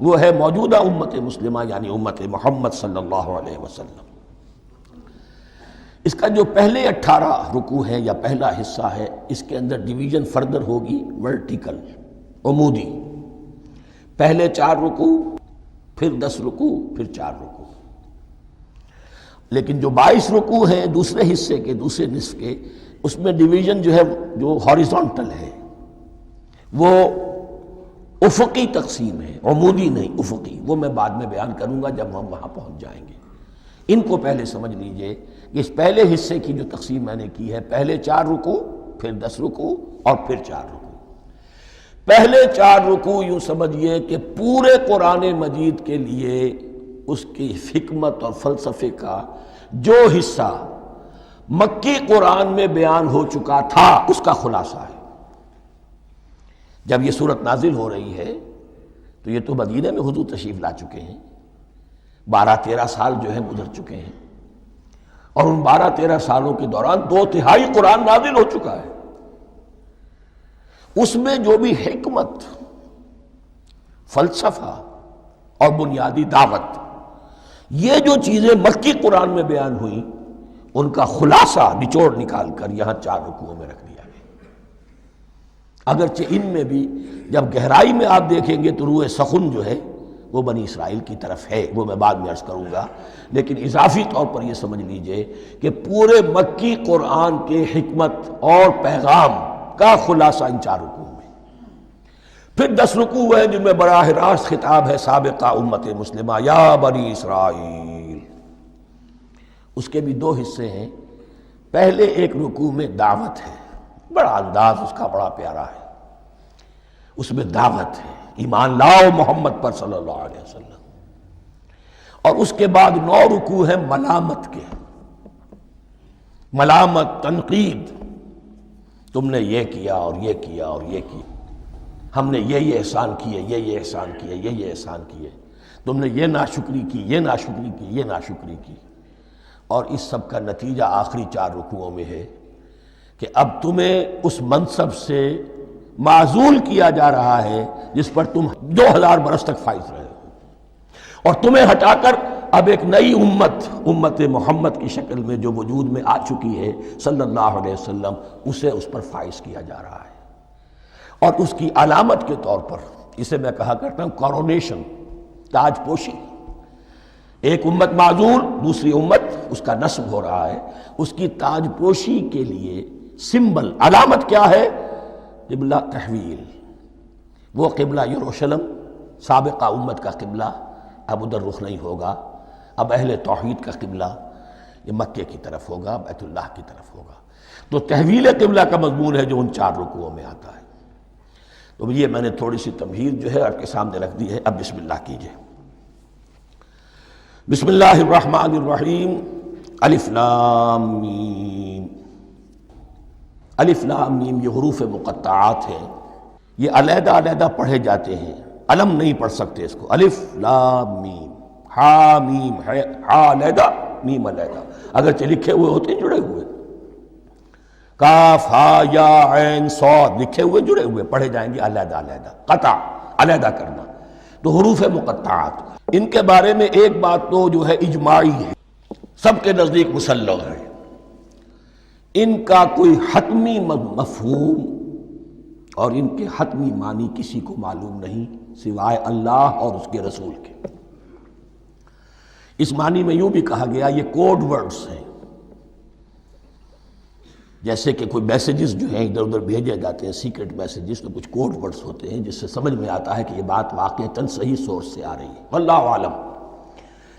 وہ ہے موجودہ امت مسلمہ یعنی امت محمد صلی اللہ علیہ وسلم۔ اس کا جو پہلے 18 رکوع ہے یا پہلا حصہ ہے، اس کے اندر ڈویژن فردر ہوگی ورٹیکل، عمودی۔ پہلے 4 رکوع، پھر 10 رکوع، پھر 4 رکوع۔ لیکن جو 22 رکوع ہیں دوسرے حصے کے، دوسرے نصف کے، اس میں ڈویژن جو ہے جو ہاریزونٹل ہے، وہ افقی تقسیم ہے، عمودی نہیں، افقی۔ وہ میں بعد میں بیان کروں گا جب ہم وہاں پہنچ جائیں گے۔ ان کو پہلے سمجھ لیجئے کہ اس پہلے حصے کی جو تقسیم میں نے کی ہے، پہلے 4 رکوع، پھر 10 رکوع اور پھر 4 رکوع۔ پہلے 4 رکوع یوں سمجھیے کہ پورے قرآن مجید کے لیے اس کی حکمت اور فلسفے کا جو حصہ مکی قرآن میں بیان ہو چکا تھا اس کا خلاصہ ہے۔ جب یہ صورت نازل ہو رہی ہے تو یہ تو مدینہ میں حضور تشریف لا چکے ہیں، 12-13 سال جو ہے گزر چکے ہیں، اور ان 12-13 سالوں کے دوران 2/3 قرآن نازل ہو چکا ہے۔ اس میں جو بھی حکمت، فلسفہ اور بنیادی دعوت، یہ جو چیزیں مکی قرآن میں بیان ہوئیں، ان کا خلاصہ نچوڑ نکال کر یہاں 4 رکوعوں میں رکھ دیا گیا۔ اگرچہ ان میں بھی جب گہرائی میں آپ دیکھیں گے تو روح سخن جو ہے وہ بنی اسرائیل کی طرف ہے، وہ میں بعد میں عرض کروں گا، لیکن اضافی طور پر یہ سمجھ لیجئے کہ پورے مکی قرآن کے حکمت اور پیغام کا خلاصہ ان 4 رکوعوں میں۔ پھر 10 رکوع ہیں جن میں براہ راست خطاب ہے سابقہ امت مسلمہ، یا بنی اسرائیل۔ اس کے بھی 2 حصے ہیں۔ پہلے ایک رکوع میں دعوت ہے، بڑا انداز اس کا بڑا پیارا ہے، اس میں دعوت ہے، ایمان لاؤ محمد پر صلی اللہ علیہ وسلم۔ اور اس کے بعد 9 رکوع ہیں ملامت کے، ملامت، تنقید، تم نے یہ کیا اور یہ کیا اور یہ کیا، ہم نے یہ احسان کیے، یہ احسان کیے، یہ احسان کیے، تم نے یہ ناشکری کی، یہ ناشکری کی، یہ ناشکری کی۔ اور اس سب کا نتیجہ آخری 4 رکوعوں میں ہے کہ اب تمہیں اس منصب سے معزول کیا جا رہا ہے جس پر تم 2000 برس تک فائز رہے ہو، اور تمہیں ہٹا کر اب ایک نئی امت محمد کی شکل میں جو وجود میں آ چکی ہے صلی اللہ علیہ وسلم، اسے اس پر فائز کیا جا رہا ہے۔ اور اس کی علامت کے طور پر اسے میں کہا کرتا ہوں کورونیشن، تاج پوشی۔ ایک امت معزول، دوسری امت اس کا نصب ہو رہا ہے، اس کی تاج پوشی کے لیے سمبل، علامت کیا ہے؟ قبلہ تحویل۔ وہ قبلہ یروشلم سابقہ امت کا قبلہ اب ادھر رخ نہیں ہوگا، اب اہل توحید کا قبلہ یہ مکے کی طرف ہوگا، بیت اللہ کی طرف ہوگا۔ تو تحویل قبلہ کا مضمون ہے جو ان 4 رکوعوں میں آتا ہے۔ تو یہ میں نے تھوڑی سی تمہید جو ہے آپ کے سامنے رکھ دی ہے۔ اب بسم اللہ کیجئے۔ بسم اللہ الرحمن الرحیم۔ الف لام میم، الف لام میم یہ حروف مقطعات ہیں، یہ علیحدہ علیحدہ پڑھے جاتے ہیں، علم نہیں پڑھ سکتے اس کو۔ الف لام میم، ہا میم ہے، ہا علیحدہ میم علیحدہ، اگرچہ لکھے ہوئے ہوتے ہیں جڑے ہوئے، کاف ہا یا عین صاد لکھے ہوئے جڑے ہوئے، پڑھے جائیں گے علیحدہ علیحدہ، قطع علیحدہ کرنا۔ تو حروف مقطعات ان کے بارے میں ایک بات تو جو ہے اجماعی ہے، سب کے نزدیک مسلم ہے، ان کا کوئی حتمی مفہوم اور ان کے حتمی معنی کسی کو معلوم نہیں سوائے اللہ اور اس کے رسول کے۔ اس معنی میں یوں بھی کہا گیا یہ کوڈ ورڈز ہیں، جیسے کہ کوئی میسیجز جو ہیں ادھر ادھر بھیجے جاتے ہیں، سیکرٹ میسیجز، تو کچھ کوڈ ورڈز ہوتے ہیں جس سے سمجھ میں آتا ہے کہ یہ بات واقعتاً صحیح سورس سے آ رہی ہے، واللہ عالم۔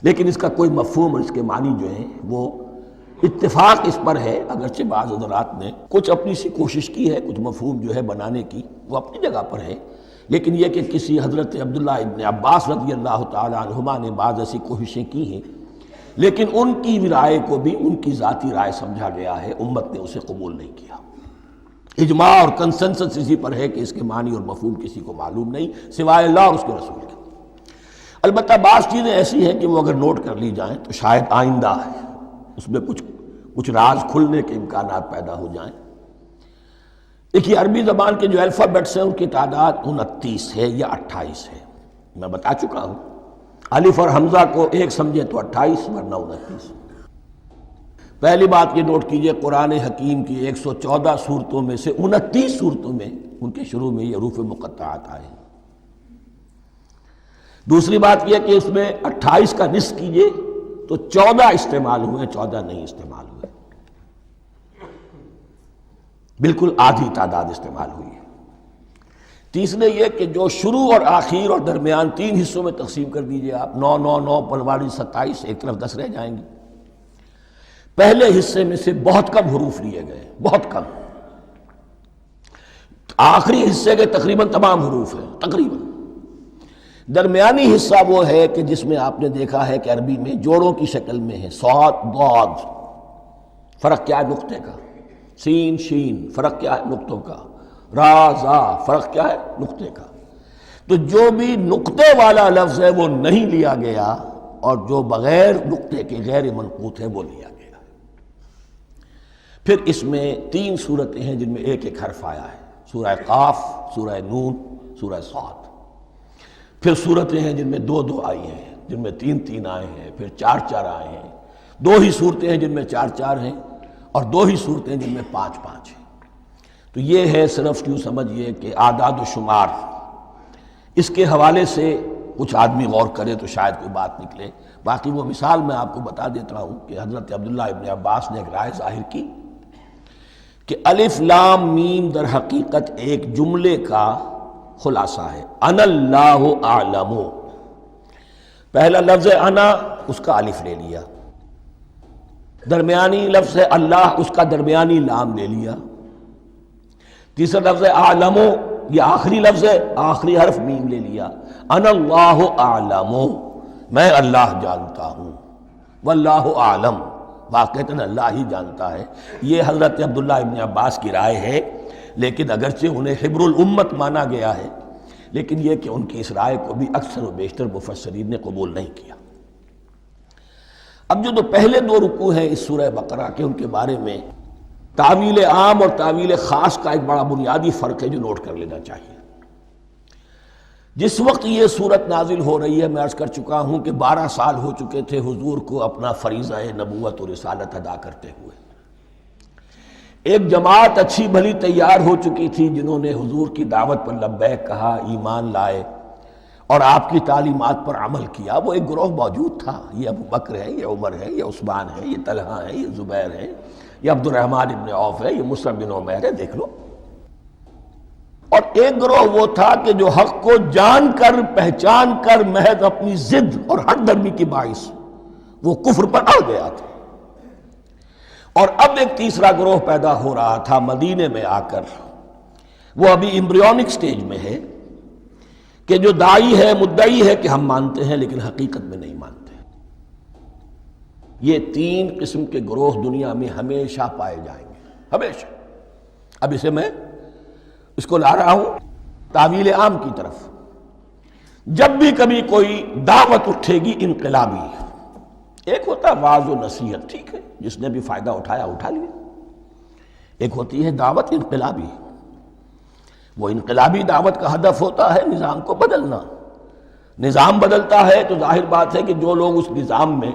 لیکن اس کا کوئی مفہوم اور اس کے معنی جو ہیں وہ اتفاق اس پر ہے، اگرچہ بعض حضرات نے کچھ اپنی سی کوشش کی ہے، کچھ مفہوم جو ہے بنانے کی، وہ اپنی جگہ پر ہے، لیکن یہ کہ کسی حضرت عبداللہ ابن عباس رضی اللہ تعالیٰ عنہما نے بعض ایسی کوششیں کی ہیں، لیکن ان کی رائے کو بھی ان کی ذاتی رائے سمجھا گیا ہے، امت نے اسے قبول نہیں کیا۔ اجماع اور کنسنسس اسی پر ہے کہ اس کے معنی اور مفہوم کسی کو معلوم نہیں سوائے اللہ اور اس کے رسول کے۔ البتہ بعض چیزیں ایسی ہیں کہ وہ اگر نوٹ کر لی جائیں تو شاید آئندہ ہے اس میں کچھ راز کھلنے کے امکانات پیدا ہو جائیں۔ دیکھیے عربی زبان کے جو الفابیٹس ہیں ان کی تعداد 29 ہے یا 28 ہے، میں بتا چکا ہوں۔ الف اور حمزہ کو ایک سمجھیں تو 28 ورنہ 29۔ پہلی بات یہ نوٹ کیجئے، قرآن حکیم کی 114 صورتوں میں سے 29 صورتوں میں ان کے شروع میں یہ حروف مقطعات آئے ہیں۔ دوسری بات یہ کہ اس میں 28 کا نصف کیجئے تو 14 استعمال ہوئے، 14 نہیں استعمال ہوئے، بالکل آدھی تعداد استعمال ہوئی ہے۔ تیسرے یہ کہ جو شروع اور آخر اور درمیان 3 حصوں میں تقسیم کر دیجئے آپ، 9 9 9 پلواڑی 27، ایک طرف 10 رہ جائیں گی۔ پہلے حصے میں سے بہت کم حروف لیے گئے، بہت کم، آخری حصے کے تقریباً تمام حروف ہیں تقریباً۔ درمیانی حصہ وہ ہے کہ جس میں آپ نے دیکھا ہے کہ عربی میں جوڑوں کی شکل میں ہے، صاد ضاد، فرق کیا ہے نقطے کا، سین شین فرق کیا ہے نقطوں کا، را زا فرق کیا ہے نقطے کا۔ تو جو بھی نقطے والا لفظ ہے وہ نہیں لیا گیا، اور جو بغیر نقطے کے غیر منقوط ہے وہ لیا گیا۔ پھر اس میں 3 صورتیں ہیں جن میں ایک ایک حرف آیا ہے، سورہ قاف، سورہ نون، سورہ صاد۔ پھر صورتیں ہیں جن میں 2 2 آئی ہیں، جن میں 3 3 آئے ہیں، پھر 4 4 آئے ہیں، 2 ہی صورتیں ہیں جن میں 4 4 ہیں، اور 2 ہی صورتیں جن میں 5 5 ہیں۔ تو یہ ہے صرف یوں سمجھیے کہ اعداد و شمار۔ اس کے حوالے سے کچھ آدمی غور کرے تو شاید کوئی بات نکلے۔ باقی وہ مثال میں آپ کو بتا دیتا ہوں کہ حضرت عبداللہ ابن عباس نے ایک رائے ظاہر کی کہ الف لام میم در حقیقت ایک جملے کا خلاصہ ہے، انا اللہ اعلم۔ پہلا لفظ انا، اس کا الف لے لیا، درمیانی لفظ اللہ، اس کا درمیانی لام لے لیا، تیسرا لفظ اعلم، یہ آخری لفظ ہے، آخری حرف میم لے لیا، انا اللہ اعلم، میں اللہ جانتا ہوں، واللہ اعلم، واقعتاً اللہ ہی جانتا ہے۔ یہ حضرت عبداللہ ابن عباس کی رائے ہے، لیکن اگرچہ انہیں حبر الامت مانا گیا ہے، لیکن یہ کہ ان کی اس رائے کو بھی اکثر و بیشتر مفسرین نے قبول نہیں کیا۔ اب جو پہلے 2 رکوع ہیں اس سورہ بقرہ کے، ان کے بارے میں تعویل عام اور تعویل خاص کا ایک بڑا بنیادی فرق ہے جو نوٹ کر لینا چاہیے۔ جس وقت یہ صورت نازل ہو رہی ہے، میں عرض کر چکا ہوں کہ 12 سال ہو چکے تھے حضور کو اپنا فریضہ نبوت و رسالت ادا کرتے ہوئے۔ ایک جماعت اچھی بھلی تیار ہو چکی تھی جنہوں نے حضور کی دعوت پر لبیک کہا، ایمان لائے اور آپ کی تعلیمات پر عمل کیا۔ وہ ایک گروہ موجود تھا، یہ ابو بکر ہے، یہ عمر ہے، یہ عثمان ہے، یہ طلحہ ہے، یہ زبیر ہے، یہ عبد الرحمن ابن عوف ہے، یہ مصعب بن عمیر ہے، دیکھ لو۔ اور ایک گروہ وہ تھا کہ جو حق کو جان کر پہچان کر محض اپنی ضد اور ہٹ درمی کی باعث وہ کفر پر اڑ گیا تھا۔ اور اب ایک تیسرا گروہ پیدا ہو رہا تھا مدینے میں آ کر، وہ ابھی ایمبریونک سٹیج میں ہے، کہ جو داعی ہے، مدعی ہے کہ ہم مانتے ہیں لیکن حقیقت میں نہیں مانتے۔ یہ تین قسم کے گروہ دنیا میں ہمیشہ پائے جائیں گے، ہمیشہ۔ اب اسے میں اس کو لا رہا ہوں تعویل عام کی طرف۔ جب بھی کبھی کوئی دعوت اٹھے گی انقلابی، ایک ہوتا ہے وعظ و نصیحت، ٹھیک ہے، جس نے بھی فائدہ اٹھایا اٹھا لیا۔ ایک ہوتی ہے دعوت انقلابی، وہ انقلابی دعوت کا ہدف ہوتا ہے نظام کو بدلنا۔ نظام بدلتا ہے تو ظاہر بات ہے کہ جو لوگ اس نظام میں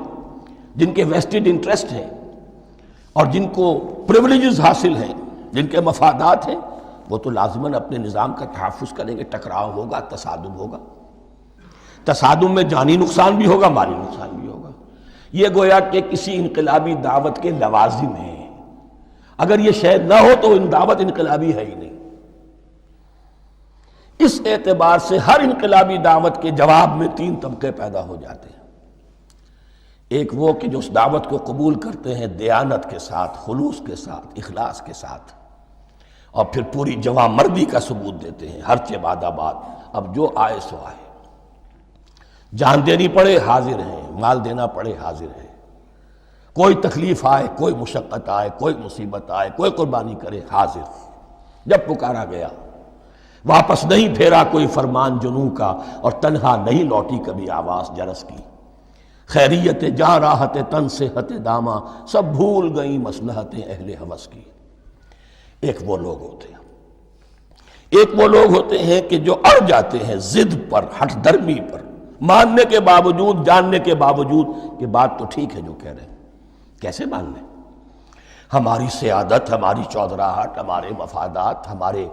جن کے ویسٹڈ انٹرسٹ ہیں اور جن کو پریولیجز حاصل ہیں، جن کے مفادات ہیں، وہ تو لازماً اپنے نظام کا تحفظ کریں گے۔ ٹکراؤ ہوگا، تصادم ہوگا، تصادم میں جانی نقصان بھی ہوگا، مالی نقصان بھی ہوگا۔ یہ گویا کہ کسی انقلابی دعوت کے لوازم ہیں۔ اگر یہ شاید نہ ہو تو دعوت انقلابی ہے ہی نہیں۔ اس اعتبار سے ہر انقلابی دعوت کے جواب میں تین طبقے پیدا ہو جاتے ہیں۔ ایک وہ کہ جو اس دعوت کو قبول کرتے ہیں دیانت کے ساتھ، خلوص کے ساتھ، اخلاص کے ساتھ، اور پھر پوری جواں مردی کا ثبوت دیتے ہیں، ہر چہ بعد آباد، اب جو آئے سو آئے، جان دینی پڑے حاضر ہیں، مال دینا پڑے حاضر ہیں، کوئی تکلیف آئے، کوئی مشقت آئے، کوئی مصیبت آئے، کوئی قربانی کرے حاضر۔ جب پکارا گیا واپس نہیں پھیرا کوئی فرمان جنوں کا، اور تنہا نہیں لوٹی کبھی آواز جرس کی۔ خیریت جاں راحت تن صحت داماں، سب بھول گئیں مصلحتیں اہل ہوس کی۔ ایک وہ لوگ ہوتے ہیں، ایک وہ لوگ ہوتے ہیں کہ جو اڑ جاتے ہیں ضد پر، ہٹ درمی پر، ماننے کے باوجود، جاننے کے باوجود کہ بات تو ٹھیک ہے جو کہہ رہے ہیں، کیسے مان لیں؟ ہماری سیادت، ہماری چودراہٹ، ہمارے مفادات، ہمارے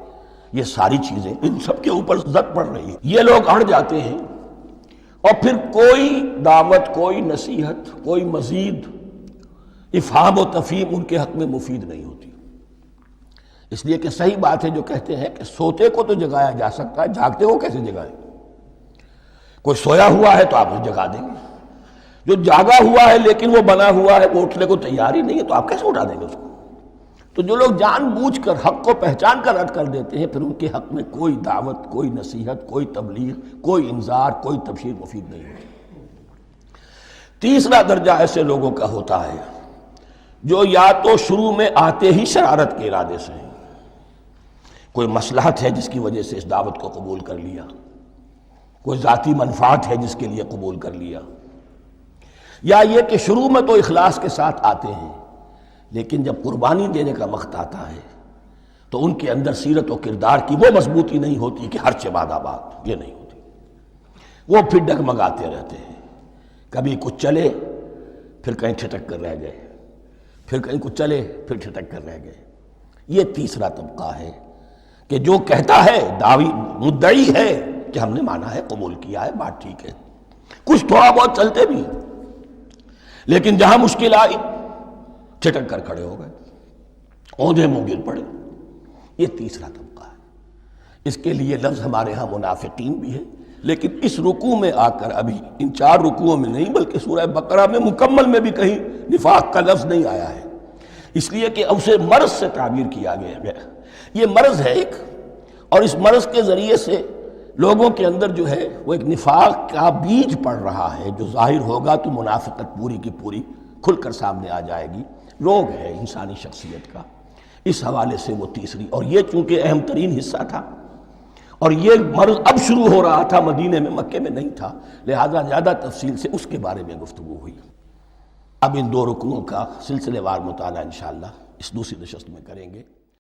یہ ساری چیزیں، ان سب کے اوپر زد پڑ رہی ہے۔ یہ لوگ اڑ جاتے ہیں، اور پھر کوئی دعوت، کوئی نصیحت، کوئی مزید افہام و تفہیم ان کے حق میں مفید نہیں ہوتی۔ اس لیے کہ صحیح بات ہے جو کہتے ہیں کہ سوتے کو تو جگایا جا سکتا ہے، جاگتے کو کیسے جگائیں؟ کوئی سویا ہوا ہے تو آپ اسے جگا دیں گے، جو جاگا ہوا ہے لیکن وہ بنا ہوا ہے، وہ اٹھنے کو تیار ہی نہیں ہے، تو آپ کیسے اٹھا دیں گے اس کو؟ تو جو لوگ جان بوجھ کر حق کو پہچان کر رد کر دیتے ہیں، پھر ان کے حق میں کوئی دعوت، کوئی نصیحت، کوئی تبلیغ، کوئی انذار، کوئی تبشیر مفید نہیں ہوتی۔ تیسرا درجہ ایسے لوگوں کا ہوتا ہے جو یا تو شروع میں آتے ہی شرارت کے ارادے سے ہیں، کوئی مصلحت ہے جس کی وجہ سے اس دعوت کو قبول کر لیا، کوئی ذاتی منفعت ہے جس کے لیے قبول کر لیا، یا یہ کہ شروع میں تو اخلاص کے ساتھ آتے ہیں لیکن جب قربانی دینے کا وقت آتا ہے تو ان کے اندر سیرت و کردار کی وہ مضبوطی نہیں ہوتی کہ ہر چہ بعد آباد، یہ نہیں ہوتی، وہ پھر ڈگمگاتے رہتے ہیں، کبھی کچھ چلے پھر کہیں ٹھٹک کر رہ گئے، پھر کہیں کچھ چلے پھر ٹھٹک کر رہ گئے۔ یہ تیسرا طبقہ ہے کہ جو کہتا ہے، دعوی مدعی ہے کہ ہم نے مانا ہے، قبول کیا ہے، بات ٹھیک ہے، کچھ تھوڑا بہت چلتے بھی، لیکن جہاں مشکل آئی چھٹک کر کھڑے ہو گئے، اوندھے منہ گر پڑے۔ یہ تیسرا طبقہ ہے۔ اس کے لیے لفظ ہمارے ہاں منافقین بھی ہے، لیکن اس رکوع میں آ کر ابھی ان 4 رکوعوں میں نہیں بلکہ سورہ بقرہ میں مکمل میں بھی کہیں نفاق کا لفظ نہیں آیا ہے، اس لیے کہ اسے مرض سے تعبیر کیا گیا ہے۔ یہ مرض ہے ایک، اور اس مرض کے ذریعے سے لوگوں کے اندر جو ہے وہ ایک نفاق کا بیج پڑ رہا ہے، جو ظاہر ہوگا تو منافقت پوری کی پوری کھل کر سامنے آ جائے گی۔ روگ ہے انسانی شخصیت کا، اس حوالے سے وہ تیسری، اور یہ چونکہ اہم ترین حصہ تھا، اور یہ مرض اب شروع ہو رہا تھا، مدینے میں، مکے میں نہیں تھا، لہذا زیادہ تفصیل سے اس کے بارے میں گفتگو ہوئی۔ اب ان 2 رکوعوں کا سلسلے وار مطالعہ انشاءاللہ اس دوسری نشست میں کریں گے۔